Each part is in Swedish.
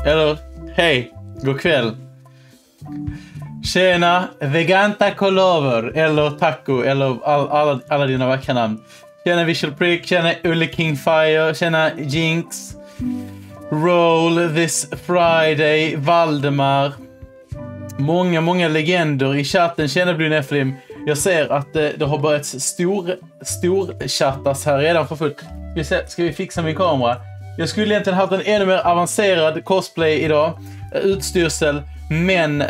Eller, hej, god kväll. Tjena, Veganta Kolover, eller Taco, eller alla dina vackra namn. Tjena Visual Prick, tjena Ulle Kingfire, tjena Jinx, Roll This Friday, Valdemar. Många legender i chatten. Tjena Blue Nephilim. Jag ser att det har börjat storchattas här redan för fullt. Ska vi fixa min kamera? Jag skulle egentligen haft en ännu mer avancerad cosplay idag. Utstyrsel. Men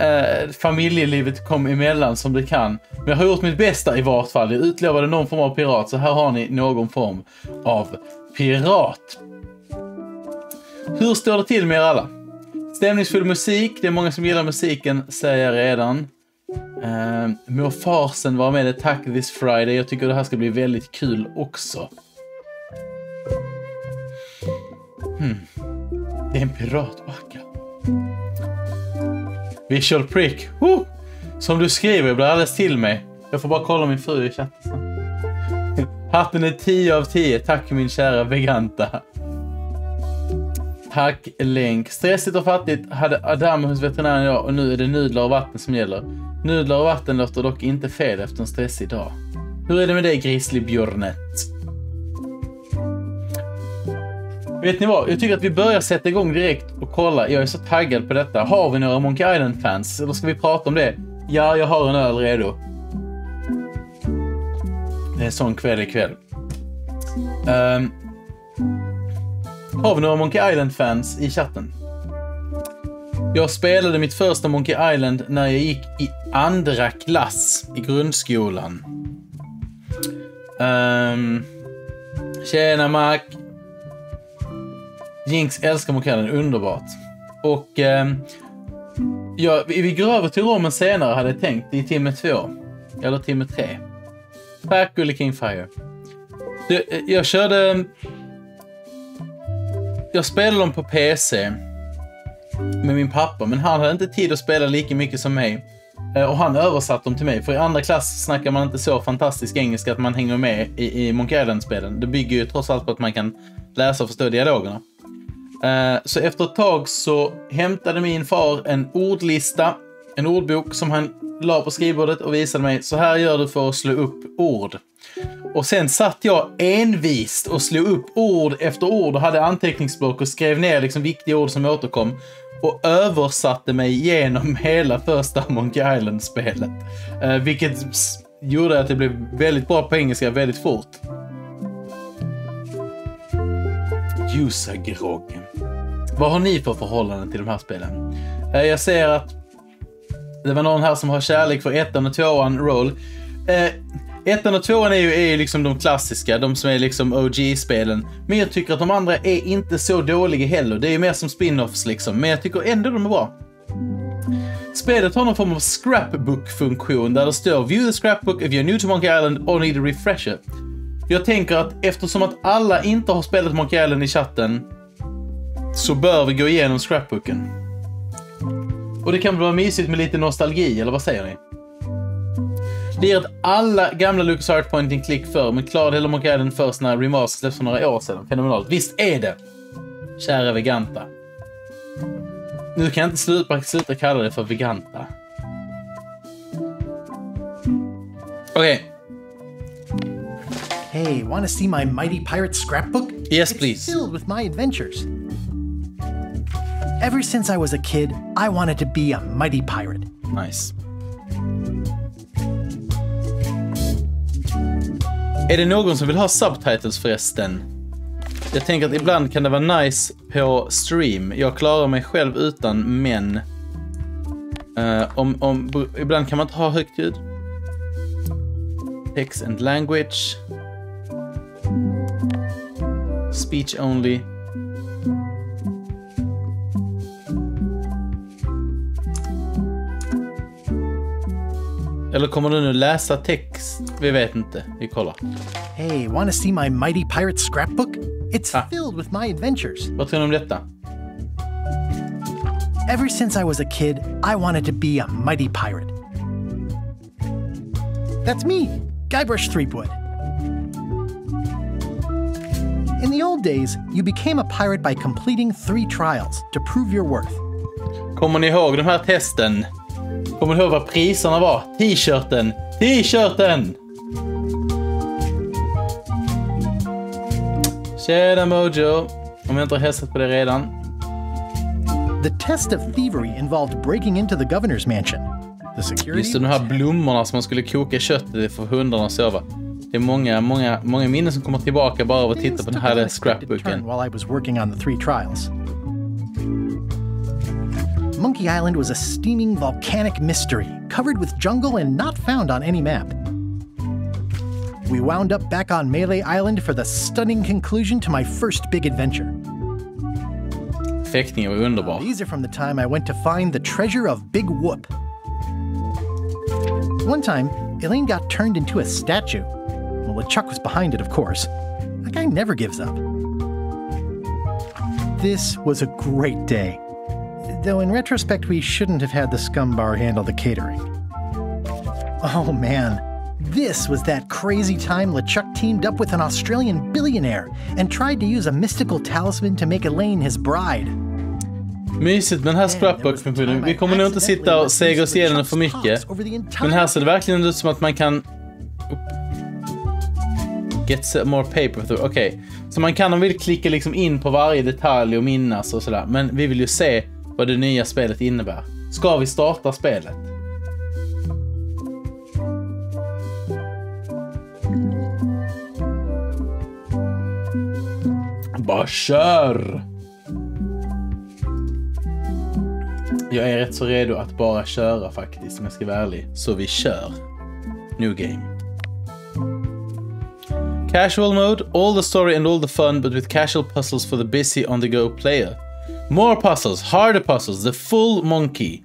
familjelivet kom emellan som det kan. Men jag har gjort mitt bästa i vart fall. Jag utlovade någon form av pirat. Så här har ni någon form av pirat. Hur står det till med er alla? Stämningsfull musik. Det är många som gillar musiken, säger jag redan. Må farsen vara med. Tack this Friday. Jag tycker det här ska bli väldigt kul också. Det är en piratbacka. Visual Prick. Som du skriver, jag blir alldeles till mig. Jag får bara kolla min fru i chatten. Hatten är 10 av 10. Tack min kära Veganta. Tack Länk. Stressigt och fattigt hade Adam hos veterinären idag. Och nu är det nudlar och vatten som gäller. Nudlar och vatten låter dock inte fel efter en stressig dag. Hur är det med dig, Grizzly Björnet? Vet ni vad? Jag tycker att vi börjar sätta igång direkt och kolla. Jag är så taggad på detta. Har vi några Monkey Island-fans? Eller ska vi prata om det? Ja, jag har en öl redo. Det är sån kväll ikväll. Har vi några Monkey Island-fans i chatten? Jag spelade mitt första Monkey Island när jag gick i andra klass i grundskolan. Tjena Mac. Jinx älskar Monkey Island, underbart. Och vi går över till Roman senare, hade jag tänkt, i timme 2. Eller timme 3. Tack Gully King Fire. Jag spelade dem på PC med min pappa, men han hade inte tid att spela lika mycket som mig. Och han översatte dem till mig. För i andra klass snackar man inte så fantastisk engelska att man hänger med i Monkey Island-spelen. Det bygger ju trots allt på att man kan läsa och förstå dialogerna. Så efter ett tag så hämtade min far en ordlista, en ordbok som han la på skrivbordet och visade mig: så här gör du för att slå upp ord. Och sen satt jag envist och slog upp ord efter ord och hade anteckningsblock och skrev ner liksom viktiga ord som återkom och översatte mig genom hela första Monkey Island-spelet. Vilket gjorde att det blev väldigt bra på engelska väldigt fort. Ljusgrogg. Vad har ni för förhållanden till de här spelen? Jag ser att det var någon här som har kärlek för 1:an och 2:an roll. 1:an och 2:an är ju liksom de klassiska, de som är liksom OG-spelen. Men jag tycker att de andra är inte så dåliga heller. Det är ju mer som spin-offs liksom. Men jag tycker ändå de är bra. Spelet har någon form av scrapbook-funktion där det står: view the scrapbook if you're new to Monkey Island or need a refresher. Jag tänker att eftersom att alla inte har spelat Monkey Island i chatten så bör vi gå igenom scrapbooken. Och det kan väl vara mysigt med lite nostalgi, eller vad säger ni? Det är att alla gamla LucasArts point and click för, men klarade hela Monkey Island först när remaster släpptes för några år sedan. Fenomenalt. Visst är det, kära Veganta. Nu kan jag inte sluta kalla det för Veganta. Okej. Hey, want to see my Mighty Pirate scrapbook? Yes, It's please. filled with my adventures. Ever since I was a kid, I wanted to be a mighty pirate. Nice. Är det någon som vill ha subtitles förresten? Jag tänker att ibland kan det vara nice på stream. Jag klarar mig själv utan, men ibland kan man inte ha högt ljud. Text and language. Speech only. Eller kommer du nu läsa text? Vi vet inte. Vi kollar. Hey, want to see my Mighty Pirate scrapbook? It's filled with my adventures. Vad tror ni om detta? Ever since I was a kid, I wanted to be a mighty pirate. That's me, Guybrush Threepwood. In the old days, you became a pirate by completing 3 trials to prove your worth. Kommer ni ihåg de här testen? Kommer ni ihåg vad priserna var? T-shirten! T-shirten! Tjena Mojo! Om jag inte har hälsat på det redan. The test of thievery involved breaking into the governor's mansion. The security. Just det, de här blommorna som man skulle koka köttet för hundarna att sova. Det är många minnen som kommer tillbaka bara av att titta på den här scrapbooken. While I was working on the 3 trials. Monkey Island was a steaming volcanic mystery, covered with jungle and not found on any map. We wound up back on Melee Island for the stunning conclusion to my first big adventure. Fäktningen var underbar. These are from the time I went to find the treasure of Big Whoop. One time, Elaine got turned into a statue. Well, LeChuck was behind it, of course. That guy never gives up. This was a great day. Though in retrospect, we shouldn't have had the scumbar handle the catering. Oh man, this was that crazy time LeChuck teamed up with an Australian billionaire and tried to use a mystical talisman to make Elaine his bride. Mysigt med den här scrapbook-funktionen. Vi kommer nog inte sitta och säga oss igenom den för mycket. Men här ser det verkligen ut som att man kan... Get more paper. Okej. Så man kan om vill klicka liksom in på varje detalj och minnas och sådär. Men vi vill ju se vad det nya spelet innebär. Ska vi starta spelet? Bara kör! Jag är rätt så redo att bara köra faktiskt, om jag ska vara ärlig. Så vi kör. New game. Casual mode, all the story and all the fun, but with casual puzzles for the busy on-the-go player. More puzzles, harder puzzles, the full monkey.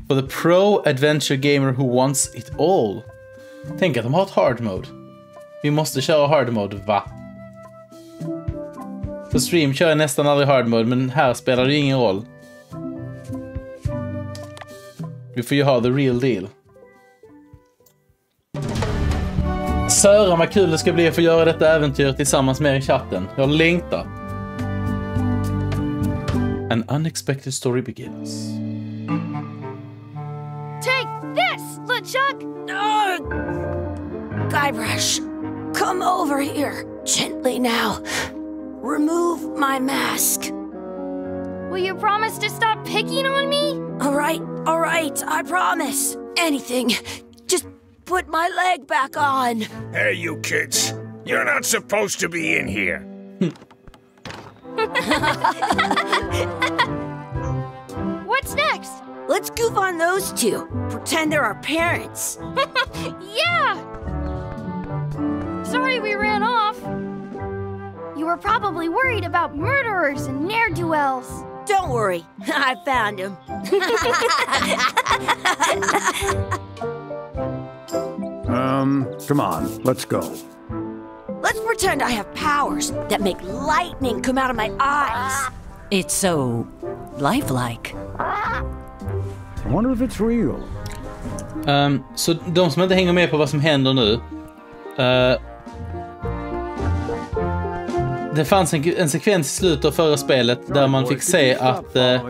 For the pro adventure gamer who wants it all. Tänk att de har ett hard mode. Vi måste köra hard mode, va? På stream kör jag nästan aldrig hard mode, men här spelar det ingen roll. Vi får ju ha the real deal. Sören vad kul det ska bli att få göra detta äventyr tillsammans med er i chatten. Jag längtar. An unexpected story begins. Take this, LeChuck! Guybrush, come over here. Gently now. Remove my mask. Will you promise to stop picking on me? All right, I promise. Anything. Just put my leg back on. Hey, you kids. You're not supposed to be in here. What's next? Let's goof on those two. Pretend they're our parents. Yeah! Sorry we ran off. You were probably worried about murderers and ne'er-do-wells. Don't worry, I found him. Come on, let's go. Let's pretend I have powers that make lightning come out of my eyes. It's so lifelike. I wonder if it's real. Så de som inte hänger med på vad som händer nu. Det fanns en sekvens i slutet av förra spelet där man fick se att det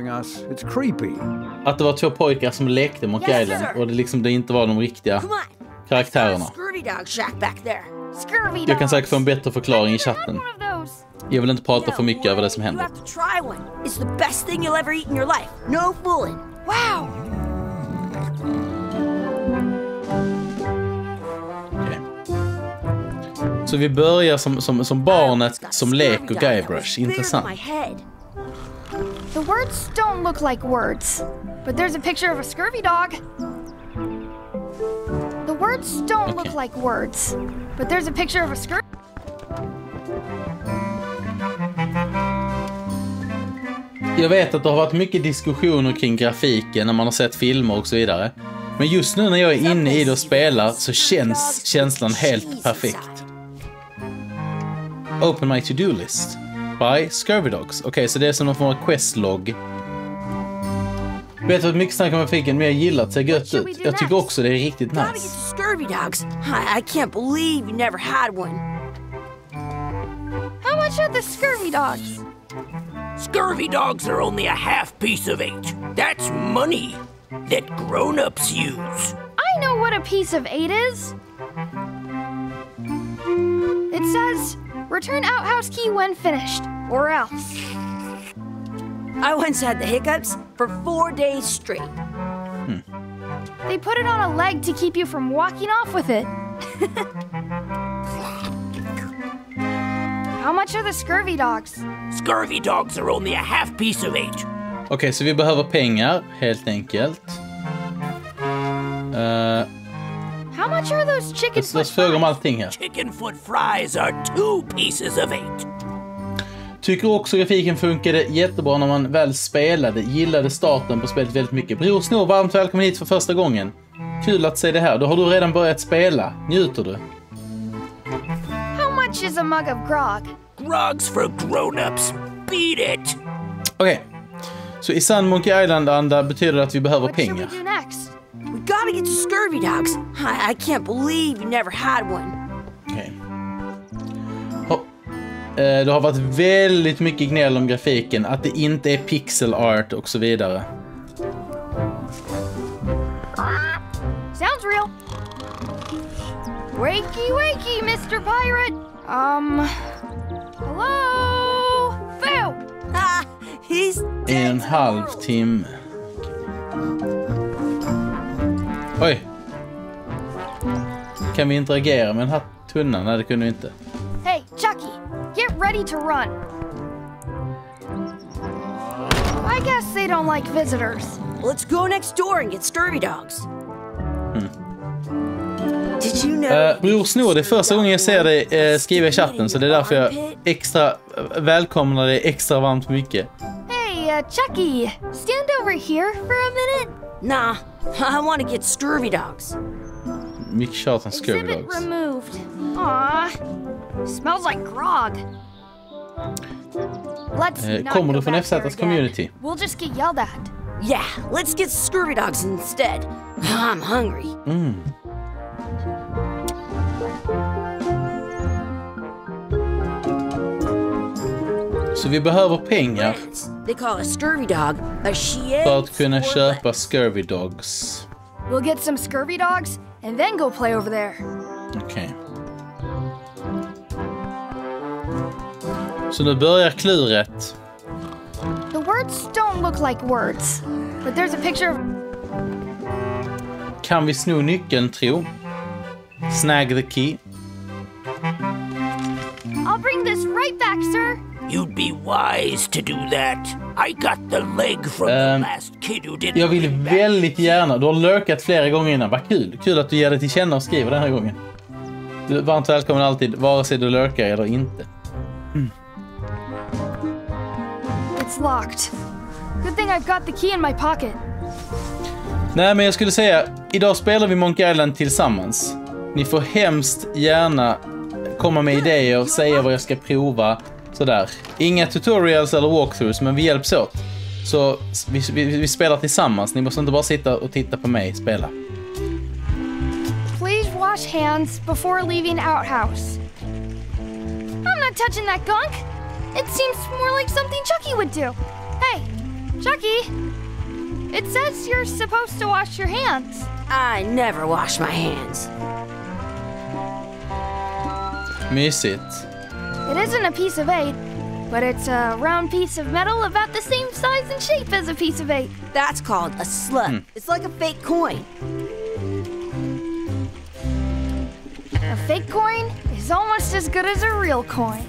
var två pojkar som lekte Monkey Island och det inte var de riktiga karaktärerna. Jag kan säkert få en bättre förklaring i chatten. Jag vill inte prata för mycket över det som händer. Okay. Så vi börjar som barnet som leker Guybrush. Intressant. The words don't look like words, but there's a picture of a scurvy dog. The words don't look like words, but there's a picture of a scurvy. Jag vet att det har varit mycket diskussioner kring grafiken när man har sett filmer och så vidare. Men just nu när jag är inne i det och spelar så känns känslan helt perfekt. Open my to-do list. By Scurvy Dogs. Okej, så det är som någon form av questlog. Vet du vad mycket snack om grafiken, men jag gillar att det ser gött ut. Jag tycker också det är riktigt nice. Scurvy Dogs. I can't believe you never had one. How much are the scurvy dogs? Scurvy dogs are only a half piece of 8. That's money that grown-ups use. I know what a piece of 8 is. It says, return outhouse key when finished, or else. I once had the hiccups for 4 days straight. They put it on a leg to keep you from walking off with it. How much are the scurvy dogs? Scurvy dogs are only a half piece of 8. Okej, så vi behöver pengar, helt enkelt. How much are those chicken foot Let's fråga om fries? allting här. Chicken foot fries are 2 pieces of 8. Tycker också grafiken funkade jättebra när man väl spelade. Gillade starten på spelet väldigt mycket. Bror Snor, varmt välkommen hit för första gången. Kul att se det här. Då har du redan börjat spela. Njuter du? How much is a mug of grog? Grog's for grown-ups. Beat it! Okej. Så i sann Monkey Island-anda betyder det att vi behöver What should we pengar. do next? We gotta get to scurvy dogs. I can't believe you never had one. Okej. Det har varit väldigt mycket gnäll om grafiken. Att det inte är pixel art och så vidare. Sounds real. Wakey, wakey, Mr. Pirate. Hello? Boo! Ah, he's En halv timme. Oj. Kan vi interagera med den här tunnan? Nej, det kunde vi inte. Hey, Chucky, get ready to run. I guess they don't like visitors. Let's go next door and get scurvy dogs. Did you know? Bror Snor, det är första gången jag ser dig skriva i chatten, så det är därför jag extra välkomnar dig extra varmt mycket. Hey, Chucky, stand over here for a minute. Nah, I want to get scurvy dogs. Mycket tjat om scurvy Exhibit dogs. removed. Aw, smells like grog. Let's not Kommer go du från back there FZ's again. community? We'll just get yelled at. Yeah, let's get scurvy dogs instead. I'm hungry. Så vi behöver pengar They call a scurvy dog a shit. för att kunna köpa scurvy dogs. We'll get some scurvy dogs and then go play over there. Okej. Så nu börjar kluret. The words don't look like words, but there's a picture of... Kan vi sno nyckeln, tro? Snag the key. I'll bring this right back, sir. You'd be wise to do that. I got the leg from the last kid who didn't. Jag vill väldigt gärna. Du har lurkat flera gånger innan. Vad kul. Kul att du ger det till känna och skriver den här gången. Du är varmt välkommen alltid, vare sig du lurkar eller inte. It's locked. Good thing I've got the key in my pocket. Nej, men jag skulle säga, idag spelar vi Monkey Island tillsammans. Ni får hemskt gärna komma med idéer och säga vad jag ska prova. Sådär. Inga tutorials eller walkthroughs, men vi hjälps åt. Så vi spelar tillsammans. Ni måste inte bara sitta och titta på mig spela. Please wash hands before leaving outhouse. I'm not touching that gunk. It seems more like something Chucky would do. Hey, Chucky. It says you're supposed to wash your hands. I never wash my hands. Mysigt. It isn't a piece of 8, but it's a round piece of metal about the same size and shape as a piece of 8. That's called a slug. It's like a fake coin. A fake coin is almost as good as a real coin.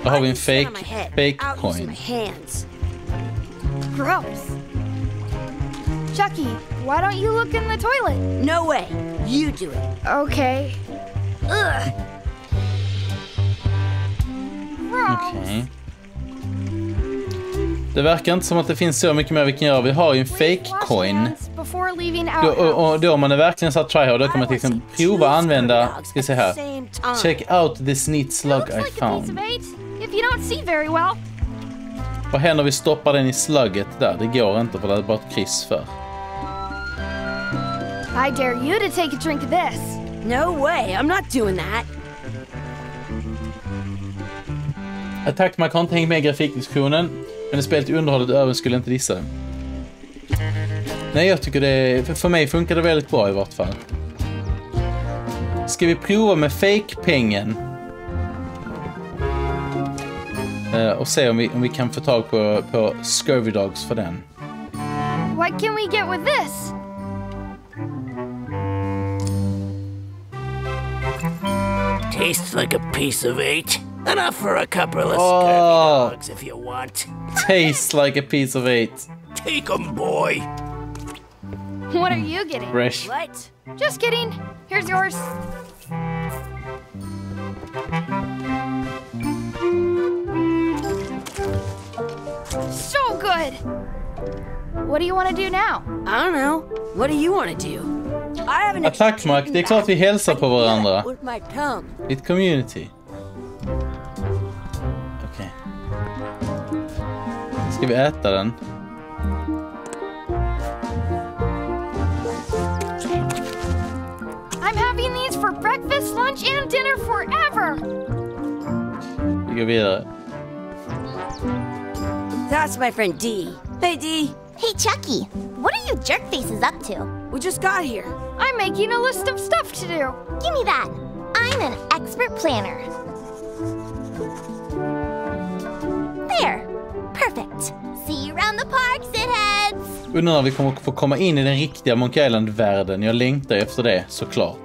Då har vi en Sit on my fake head without using coin. my hands. Gross. Chucky, why don't you look in the toilet? No way. You do it. Okay. Ugh. Gross. Okej. Det verkar inte som att det finns så mycket mer vi kan göra. Vi har ju en fake coin. Before leaving Då om man är verkligen så att tryhard, då kan man till exempel prova använda, ska se här. Check out this neat slug I found. If you don't see very well. Vad händer om vi stoppar den i slugget där? Det går inte för det är bara ett kryss för. I dare you to take a drink of this. No way. I'm not doing that. Attack, man kan inte hänga med i grafikdiskussionen, men det spelet i underhållet över skulle inte dissa. Nej, jag tycker det, för mig funkar det väldigt bra i vart fall. Ska vi prova med fake-pengen? Och se om vi kan få tag på scurvy dogs för den. What can we get with this? Tastes like a piece of 8. Enough for a couple of scurvy dogs if you want. Tastes like a piece of 8. Take 'em, boy. What are you getting? Fresh. What? Just kidding. Here's yours. So good. What do you want to do now? I don't know. What do you want to do? I haven't Attack, Mark. Det är klart vi hälsar på varandra. with my tongue. Ditt community. Okej. Ska vi äta den? I'm having these for breakfast, lunch, and dinner forever. Vi går vidare. That's my friend Dee. Hey, Dee. Hey, Chucky, what are you jerk faces up to? We just got here. I'm making a list of stuff to do. Give me that. I'm an expert planner. There. Perfect. See you around the park, shitheads! Undrar när vi kommer få komma in i den riktiga Monkey Island-världen. Jag längtar efter det, såklart.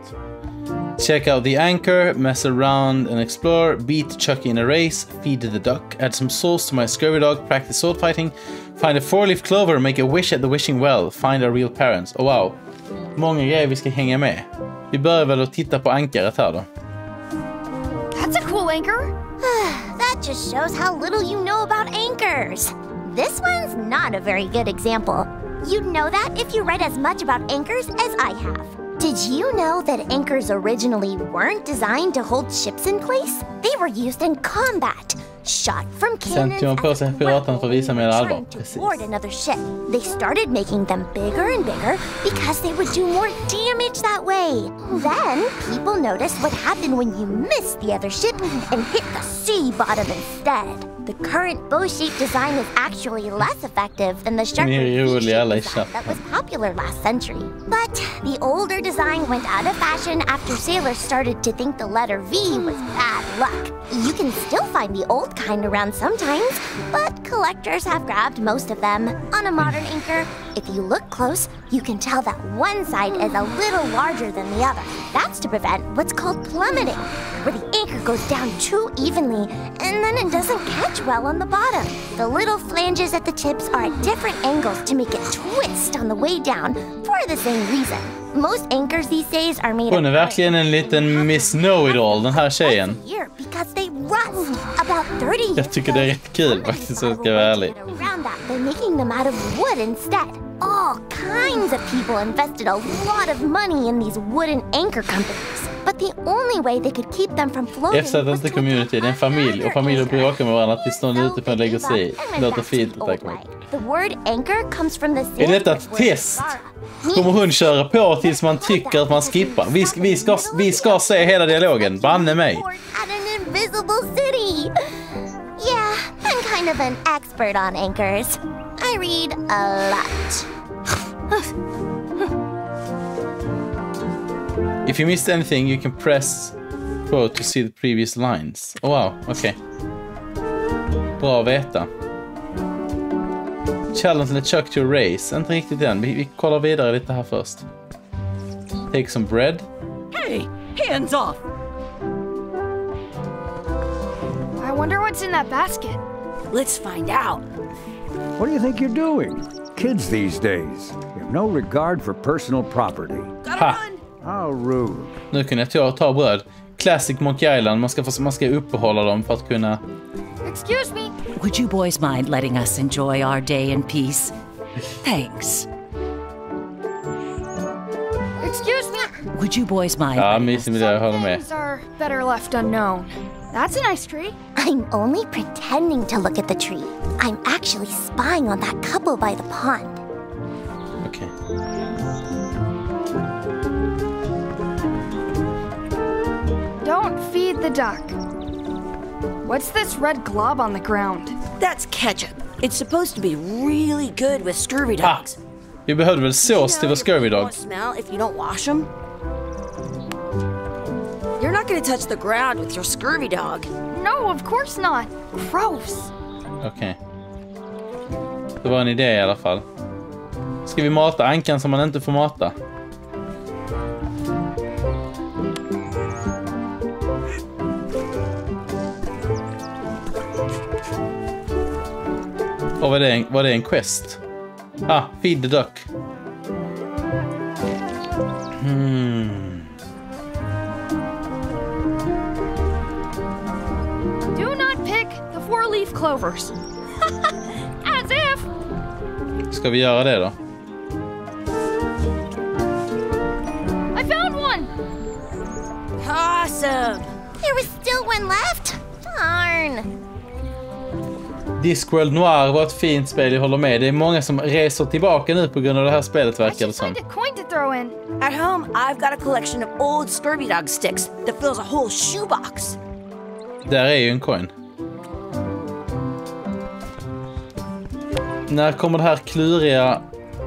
Check out the anchor, mess around and explore, beat Chucky in a race, feed the duck, add some sauce to my scurvy dog, practice sword fighting, find a 4-leaf clover, make a wish at the wishing well, find our real parents. Oh wow. Många grejer vi ska hänga med. Vi börjar väl att titta på ankaret här då. That's a cool anchor. That just shows how little you know about anchors. This one's not a very good example. You'd know that if you read as much about anchors as I have. Did you know that anchors originally weren't designed to hold ships in place? They were used in combat, shot from cannons Sen på sig piraten för att visa mer allvar. trying to board another ship. They started making them bigger and bigger because they would do more damage that way. Then people noticed what happened when you missed the other ship and hit the sea bottom instead. The current bow-shaped design is actually less effective than the sharper V-shaped design that was popular last century. But the older design went out of fashion after sailors started to think the letter V was bad luck. You can still find the old kind around sometimes, but collectors have grabbed most of them. On a modern anchor, if you look close, you can tell that one side is a little larger than the other. That's to prevent what's called plummeting, where the anchor goes down too evenly and then it doesn't catch well on the bottom. The little flanges at the tips are at different angles to make it twist on the way down for the same reason. Most anchors these days are made Hon är verkligen en liten Miss Know-it-all, den här tjejen. because they rust about 30 years. Jag tycker det är rätt kul faktiskt, så ska jag vara ärlig. Around that, they're making them out of wood instead. All kinds of people invested a lot of money in these wooden anchor companies. But the only way they could keep them from floating Eftersätt inte community, det är en familj och familjer bråkar med varandra tills någon ute på en lägger sig i. Låter fint att tack. The word anchor comes from the Är detta ett test? Kommer hon köra på tills man tycker att man skippar? Vi ska se hela dialogen, banne mig. At an invisible city. Yeah, I'm kind of an expert on anchors. I read a lot. If you missed anything, you can press quote to see the previous lines. Oh wow, okej. Bra att veta. Challenge Chuck to a race. Inte riktigt än. Vi kollar vidare lite här först. Take some bread. Hey, hands off! I wonder what's in that basket. Let's find out. What do you think you're doing? Kids these days have no regard for personal property. Ha! How rude. Nu kan jag ta bröd. Classic Monkey Island. Man ska uppehålla dem för att kunna... Excuse me. Would you boys mind letting us enjoy our day in peace? Thanks. Excuse me. Would you boys mind? Ja, mysig miljö, jag håller med. Things are better left unknown. That's a nice tree. I'm only pretending to look at the tree. I'm actually spying on that couple by the pond. Okej. Don't feed the duck. What's this red glob on the ground? That's ketchup. It's supposed to be really good with scurvy Ah, dogs. vi behövde väl sås till vår scurvy dog. Won't smell if you don't wash them. You're not going to touch the ground with your scurvy dog. No, of course not. Gross. Okej. Det var en idé i alla fall. Ska vi mata ankan som man inte får mata? Och var det en quest? Ah, feed the duck. Do not pick the 4-leaf clovers. As if. Ska vi göra det då? I found one. Awesome. There was still one left? Darn. Discworld Noir var ett fint spel, jag håller med. Det är många som reser tillbaka nu på grund av det här spelet, verkar det som. Find a coin to throw in. At home, I've got a collection of old scurvy dog sticks that fills a whole shoebox. Där är ju en coin. När kommer det här kluriga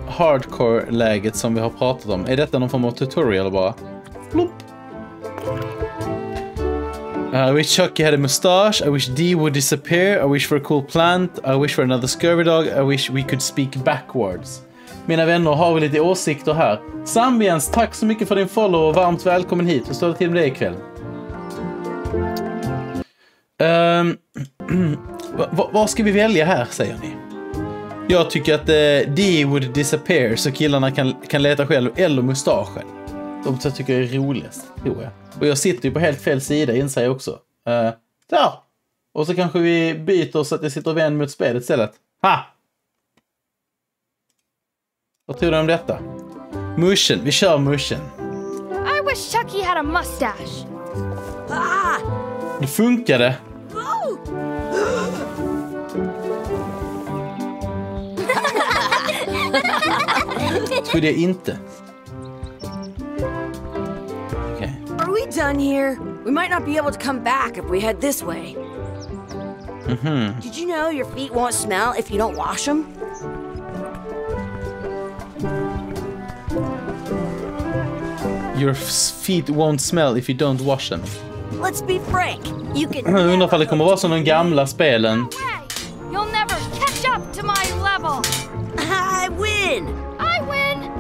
hardcore-läget som vi har pratat om? Är detta någon form av tutorial bara? Plopp. I wish Chucky had a mustache. I wish Dee would disappear. I wish for a cool plant. I wish for another scurvy dog. I wish we could speak backwards. Mina vänner, har vi lite åsikter här. Sambiens, tack så mycket för din follow och varmt välkommen hit. Hur står det till med det ikväll? Vad ska vi välja här, säger ni? Jag tycker att Dee would disappear så killarna kan leta själv, eller mustaschen. De tycker jag är roligast, tror jag. Och jag sitter ju på helt fel sida, inser jag också. Där! Och så kanske vi byter så att jag sitter och vänder mot spelet istället. Ha! Vad tror du om detta? Mushen, vi kör mushen. I wish Chucky had a mustache. Det funkade. Trodde jag inte. Okay. Are we done here? We might not be able to come back if we head this way. Did you know your feet won't smell if you don't wash them? Your feet won't smell if you don't wash them. Let's be frank. You can. Jag undrar om det kommer vara som de gamla spelen. No way! You'll never catch up to my level. I win. I win.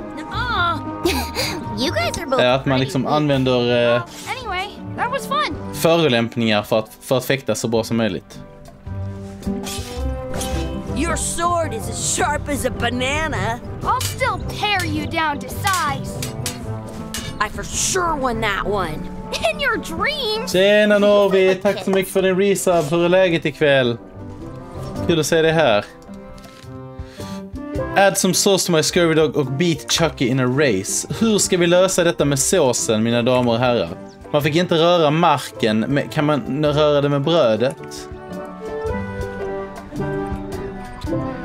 You guys are both Att man liksom använder Anyway, that was fun. förolämpningar för att fäkta så bra som möjligt. Your sword is as sharp as a banana. I'll still tear you down to size. I for sure won that one. In your dreams. Tjena Norvi, tack så mycket för din resub. Hur är läget ikväll? Kul att se dig här. Add some sauce to my scurvy dog och beat Chucky in a race. Hur ska vi lösa detta med såsen, mina damer och herrar? Man fick inte röra marken. Kan man röra det med brödet?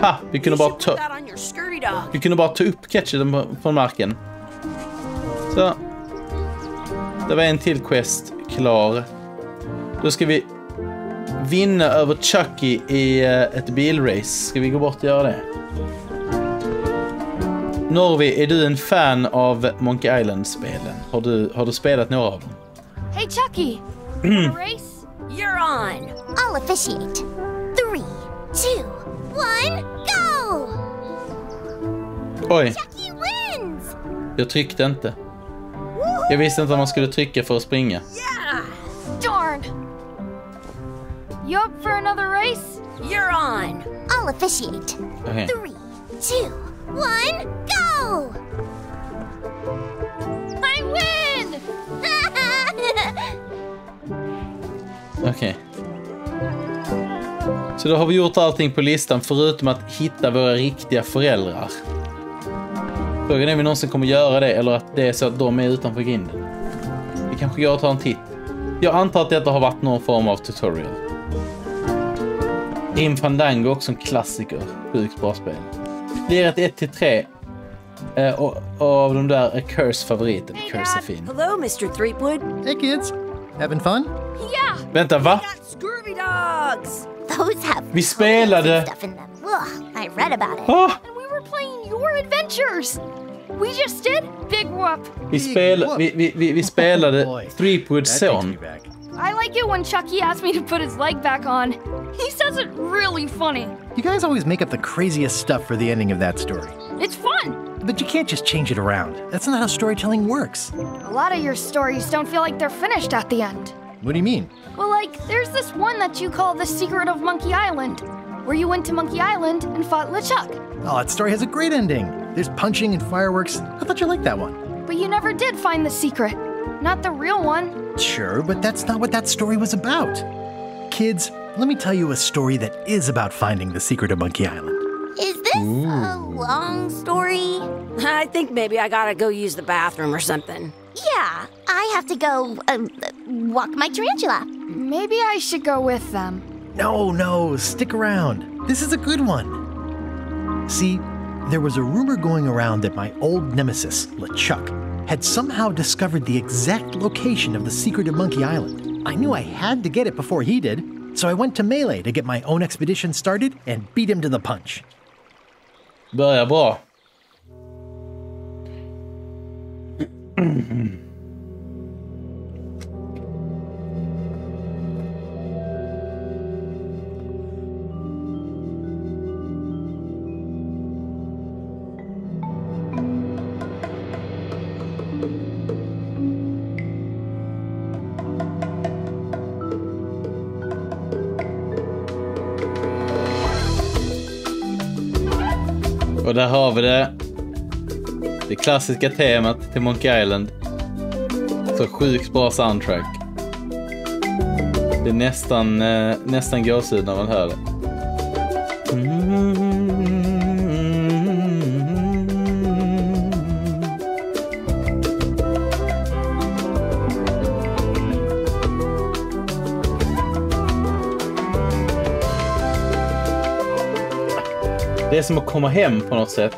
Ha, vi kunde bara ta upp ketchupen från marken. Så. Det var en till quest klar. Då ska vi vinna över Chucky i ett bilrace. Ska vi gå bort och göra det? Norvi, är du en fan av Monkey Island-spelen? Har du spelat några av dem? Hey Chucky, wanna race? You're on. I'll officiate. 3, 2, 1, go! Oj, Chucky wins! jag tryckte inte. Jag visste inte om man skulle trycka för att springa. Darn. You up for another race? You're on. I'll officiate. Okay. 3, 2, 1, go! I win! Okej. Så då har vi gjort allting på listan förutom att hitta våra riktiga föräldrar. Frågan är om vi någonsin kommer göra det eller att det är så att de är utanför grinden. Vi kanske går och tar en titt. Jag antar att detta har varit någon form av tutorial. Grim Fandango också en klassiker. Sjukt bra spel. Lirat 1-3. Och av de där är Curse favoriten. Curse är fin. Hello, Mr. Threepwood. Hey kids, having fun? Yeah. Vänta, va? Scurvy dogs. Those have Vi spelade... stuff in them. Ugh, I read about it. Ah! And we were playing your adventures. We just did Big Whoop. Vi spelade Threepwoods son. I like it when Chucky asks me to put his leg back on. He says it really funny. You guys always make up the craziest stuff for the ending of that story. It's fun. But you can't just change it around. That's not how storytelling works. A lot of your stories don't feel like they're finished at the end. What do you mean? Well, like, there's this one that you call The Secret of Monkey Island, where you went to Monkey Island and fought LeChuck. Oh, that story has a great ending. There's punching and fireworks. I thought you liked that one. But you never did find the secret. Not the real one. Sure, but that's not what that story was about. Kids, let me tell you a story that is about finding the secret of Monkey Island. Is this a long story? I think maybe I gotta go use the bathroom or something. Yeah, I have to go walk my tarantula. Maybe I should go with them. No, stick around. This is a good one. See, there was a rumor going around that my old nemesis, LeChuck, had somehow discovered the exact location of the secret of Monkey Island. I knew I had to get it before he did, so I went to Melee to get my own expedition started and beat him to the punch. Börjar bra. Och där har vi det. Det klassiska temat till Monkey Island. Så sjukt bra soundtrack. Det är nästan gåshud när man hör det. Det är som att komma hem på något sätt.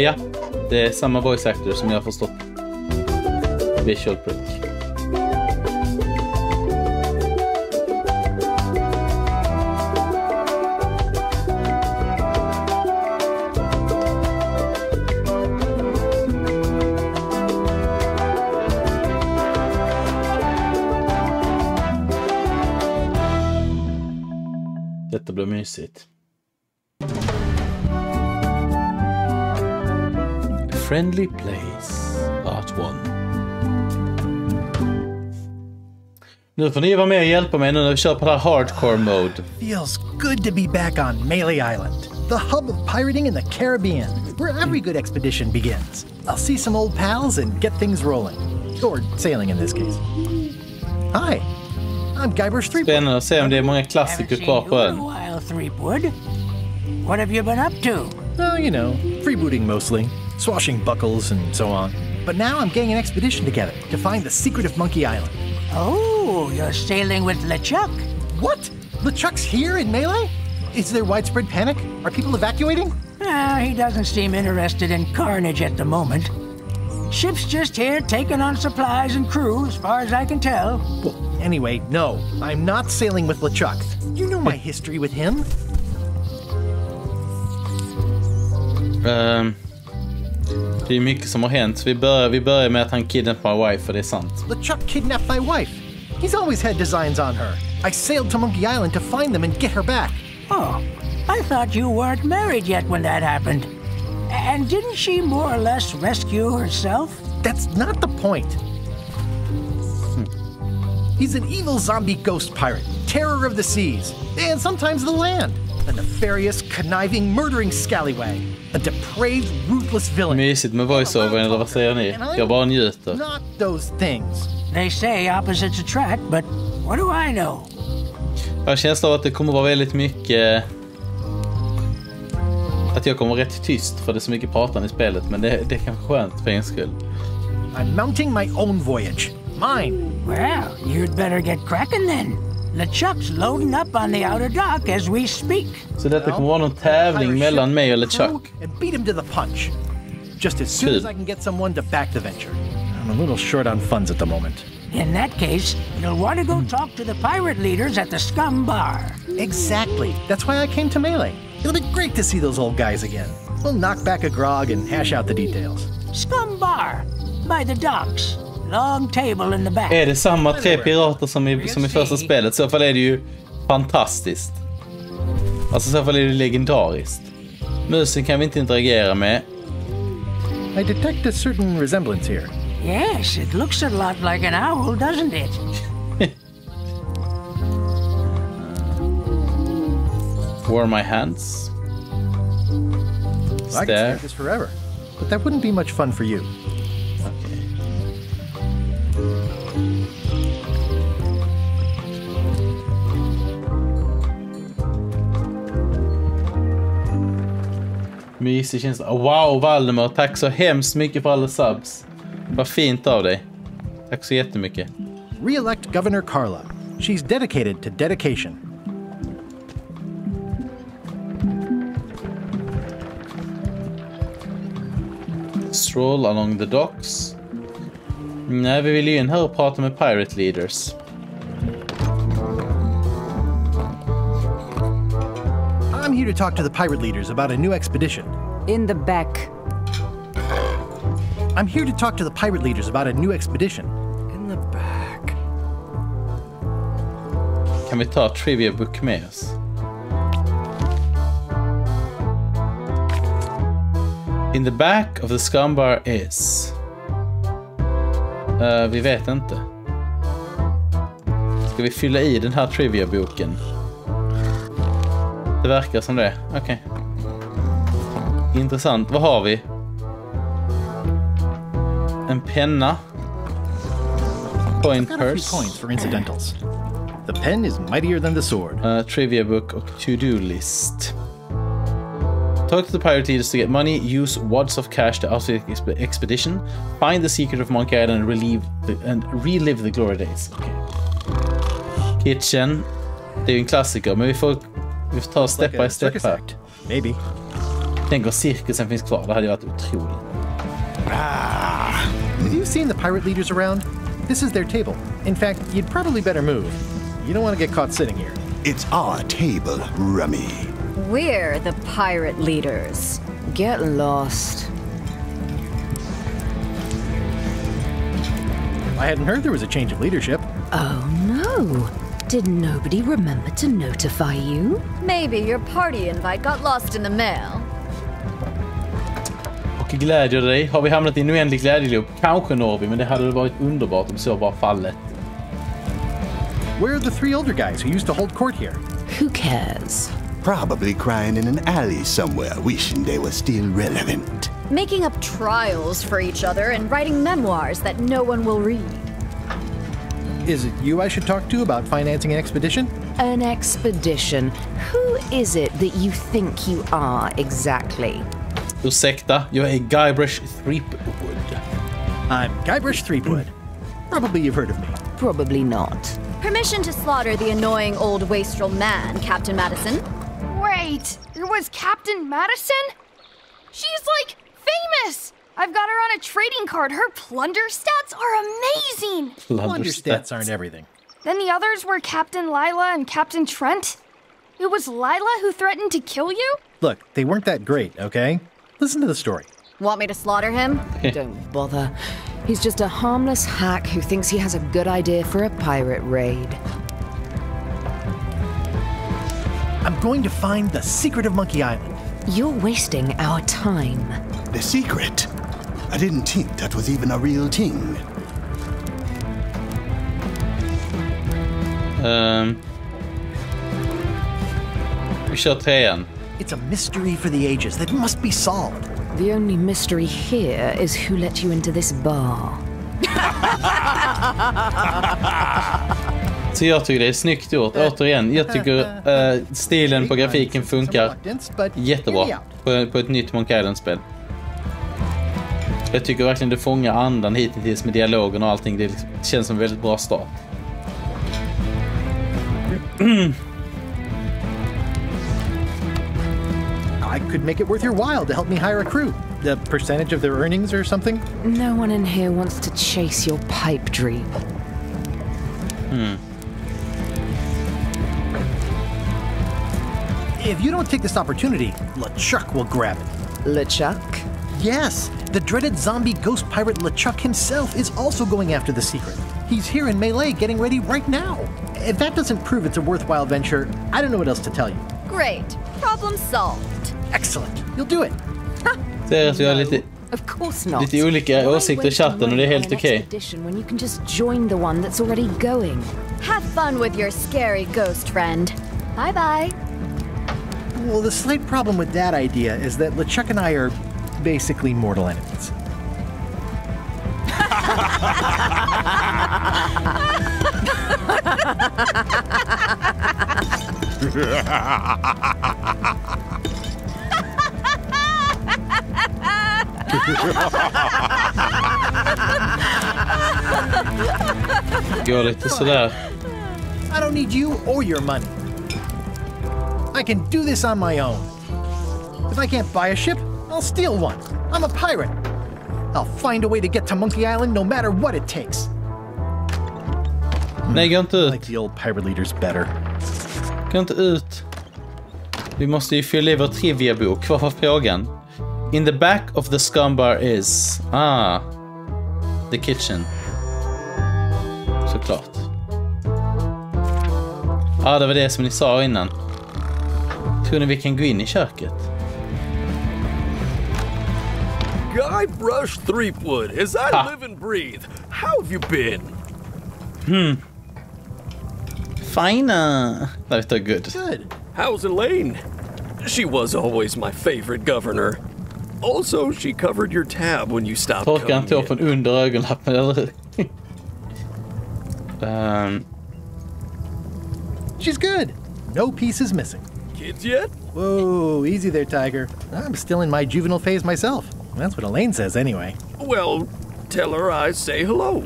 Ja, det är samma voice actor som jag har förstått. Visual Prick. Detta blir mysigt. Friendly Place, Part 1. Nu får ni vara med och hjälpa mig nu när vi kör på det här hardcore mode. Feels good to be back on Melee Island, the hub of pirating in the Caribbean, where every good expedition begins. I'll see some old pals and get things rolling. Or sailing in this case. Hi, I'm Guybrush Threepwood. Spännande att se om det är många klassiker kvar på ön. What have you been up to? Oh, you know, freebooting mostly. Swashing buckles and so on. But now I'm getting an expedition together to find the secret of Monkey Island. Oh, you're sailing with LeChuck? What? LeChuck's here in Melee? Is there widespread panic? Are people evacuating? He doesn't seem interested in carnage at the moment. Ship's just here taking on supplies and crew, as far as I can tell. Well, anyway, no. I'm not sailing with LeChuck. You know my history with him. Det är mycket som har hänt. Vi börjar med att han kidnappar my wife, och det är sant. LeChuck kidnapped my wife. He's always had designs on her. I sailed to Monkey Island to find them and get her back. Oh, I thought you weren't married yet when that happened. And didn't she more or less rescue herself? That's not the point. He's an evil zombie ghost pirate, terror of the seas, and sometimes the land. A nefarious, conniving, murdering scallywag. A depraved, ruthless villain. Mysigt med voiceover, eller vad säger ni? Jag bara njuter. Not those things. They say opposites attract, but what do I know? Jag har känslan av att det kommer vara väldigt mycket... Att jag kommer rätt tyst, för det är så mycket pratan i spelet, men det är kanske skönt för en skull. I'm mounting my own voyage. Mine. Well, you'd better get cracking then. LeChuck's loading up on the outer dock as we speak. Så detta kommer vara någon tävling mellan mig och LeChuck. And beat him to the punch. Just as soon as I can get someone to back the venture. I'm a little short on funds at the moment. In that case, you'll want to go talk to the pirate leaders at the Scum Bar. Exactly. That's why I came to Melee. It'll be great to see those old guys again. We'll knock back a grog and hash out the details. Scum Bar, by the docks. Long table in the back. Är det samma tre pirater som i första spelet? Så fall är det ju fantastiskt. Alltså så fall är det legendariskt. Musen kan vi inte interagera med. I detect a certain resemblance here. Yes, it looks a lot like an owl, doesn't it? Warm my hands. I could stare at this forever, but that wouldn't be much fun for you. Mysig känsla. Wow, Valdemar, tack så hemskt mycket för alla subs. Vad fint av dig. Tack så jättemycket. Re-elect Governor Carla. She's dedicated to dedication. Stroll along the docks. Nej, vi vill ju in här och prata med pirate leaders. I'm here to talk to the pirate leaders about a new expedition. In the back. I'm here to talk to the pirate leaders about a new expedition. In the back. Kan vi ta Trivia Book med oss? In the back of the scumbar is... vi vet inte. Ska vi fylla i den här trivia-boken? Det verkar som det. Okej. Intressant. Vad har vi? En penna. Coin purse. Coins for incidentals. The pen is mightier than the sword. Trivia book och to-do list. Talk to the pirate leaders to get money. Use wads of cash to outfit expedition. Find the secret of Monkey Island and relive the glory days. Okay. Kitchen. Det är ju en klassiker, men vi får ta step by step här. Maybe. Tänk om cirkusen finns kvar. Det hade varit otroligt. Have you seen the pirate leaders around? This is their table. In fact, you'd probably better move. You don't want to get caught sitting here. It's our table, Rummy. We're the pirate leaders. Get lost. I hadn't heard there was a change of leadership. Oh no. Did nobody remember to notify you? Maybe your party invite got lost in the mail. Och glädjer dig. Har vi hamnat i en oändlig glädjeloop? Kanske Norby, men det hade varit underbart om så var fallet. Where are the 3 older guys who used to hold court here? Who cares? Probably crying in an alley somewhere, wishing they were still relevant. Making up trials for each other and writing memoirs that no one will read. Is it you I should talk to about financing an expedition? An expedition? Who is it that you think you are exactly? Ursäkta, jag är Guybrush Threepwood. I'm Guybrush Threepwood. Probably you've heard of me. Probably not. Permission to slaughter the annoying old wastrel man, Captain Madison. Wait, it was Captain Madison? She's like famous! I've got her on a trading card. Her plunder stats are amazing! Plunder stats aren't everything. Then the others were Captain Lila and Captain Trent. It was Lila who threatened to kill you? Look, they weren't that great, okay? Listen to the story. Want me to slaughter him? Don't bother. He's just a harmless hack who thinks he has a good idea for a pirate raid. I'm going to find the secret of Monkey Island. You're wasting our time. The secret? I didn't think that was even a real thing. Vi kör 3:an. It's a mystery for the ages that must be solved. The only mystery here is who let you into this bar. Så jag tycker det är snyggt gjort. Återigen, jag tycker stilen på grafiken funkar jättebra på ett nytt Monkey Island-spel. Jag tycker verkligen det fångar andan hittills med dialogen och allting. Det känns som en väldigt bra start. I could make it worth your while to help me hire a crew. The percentage of their earnings or something? No one in here wants to chase your pipe dream. If you don't take this opportunity, LeChuck will grab it. LeChuck? Yes, the dreaded zombie ghost pirate LeChuck himself is also going after the secret. He's here in Melee getting ready right now. If that doesn't prove it's a worthwhile venture, I don't know what else to tell you. Great. Problem solved. Excellent. You'll do it. Ser att vi har lite olika åsikter i chatten och det är helt okej. When you can just join the one that's already going. Have fun with your scary ghost friend. Bye bye. Well, the slight problem with that idea is that LeChuck and I are basically mortal enemies. Går lite sådär. I don't need you or your money. I can do this on my own. If I can't buy a ship, I'll steal one. I'm a pirate. I'll find a way to get to Monkey Island no matter what it takes. Nej, gå inte ut. I like the old pirate leaders better. Gå inte ut. Vi måste ju fylla i vår trivia-bok. Vad var frågan? In the back of the scumbar is... the kitchen. Såklart. Det var det som ni sa innan. Tror ni vi kan gå in i köket? Guybrush Threepwood, as I live and breathe. How have you been? Fine. That was good. Good. How's Elaine? She was always my favorite governor. Also, she covered your tab when you stopped Torkar coming inte av in. från under ögonlappen, eller hur? She's good. No pieces missing. Kids yet? Whoa, easy there, Tiger. I'm still in my juvenile phase myself. That's what Elaine says anyway. Well, tell her I say hello.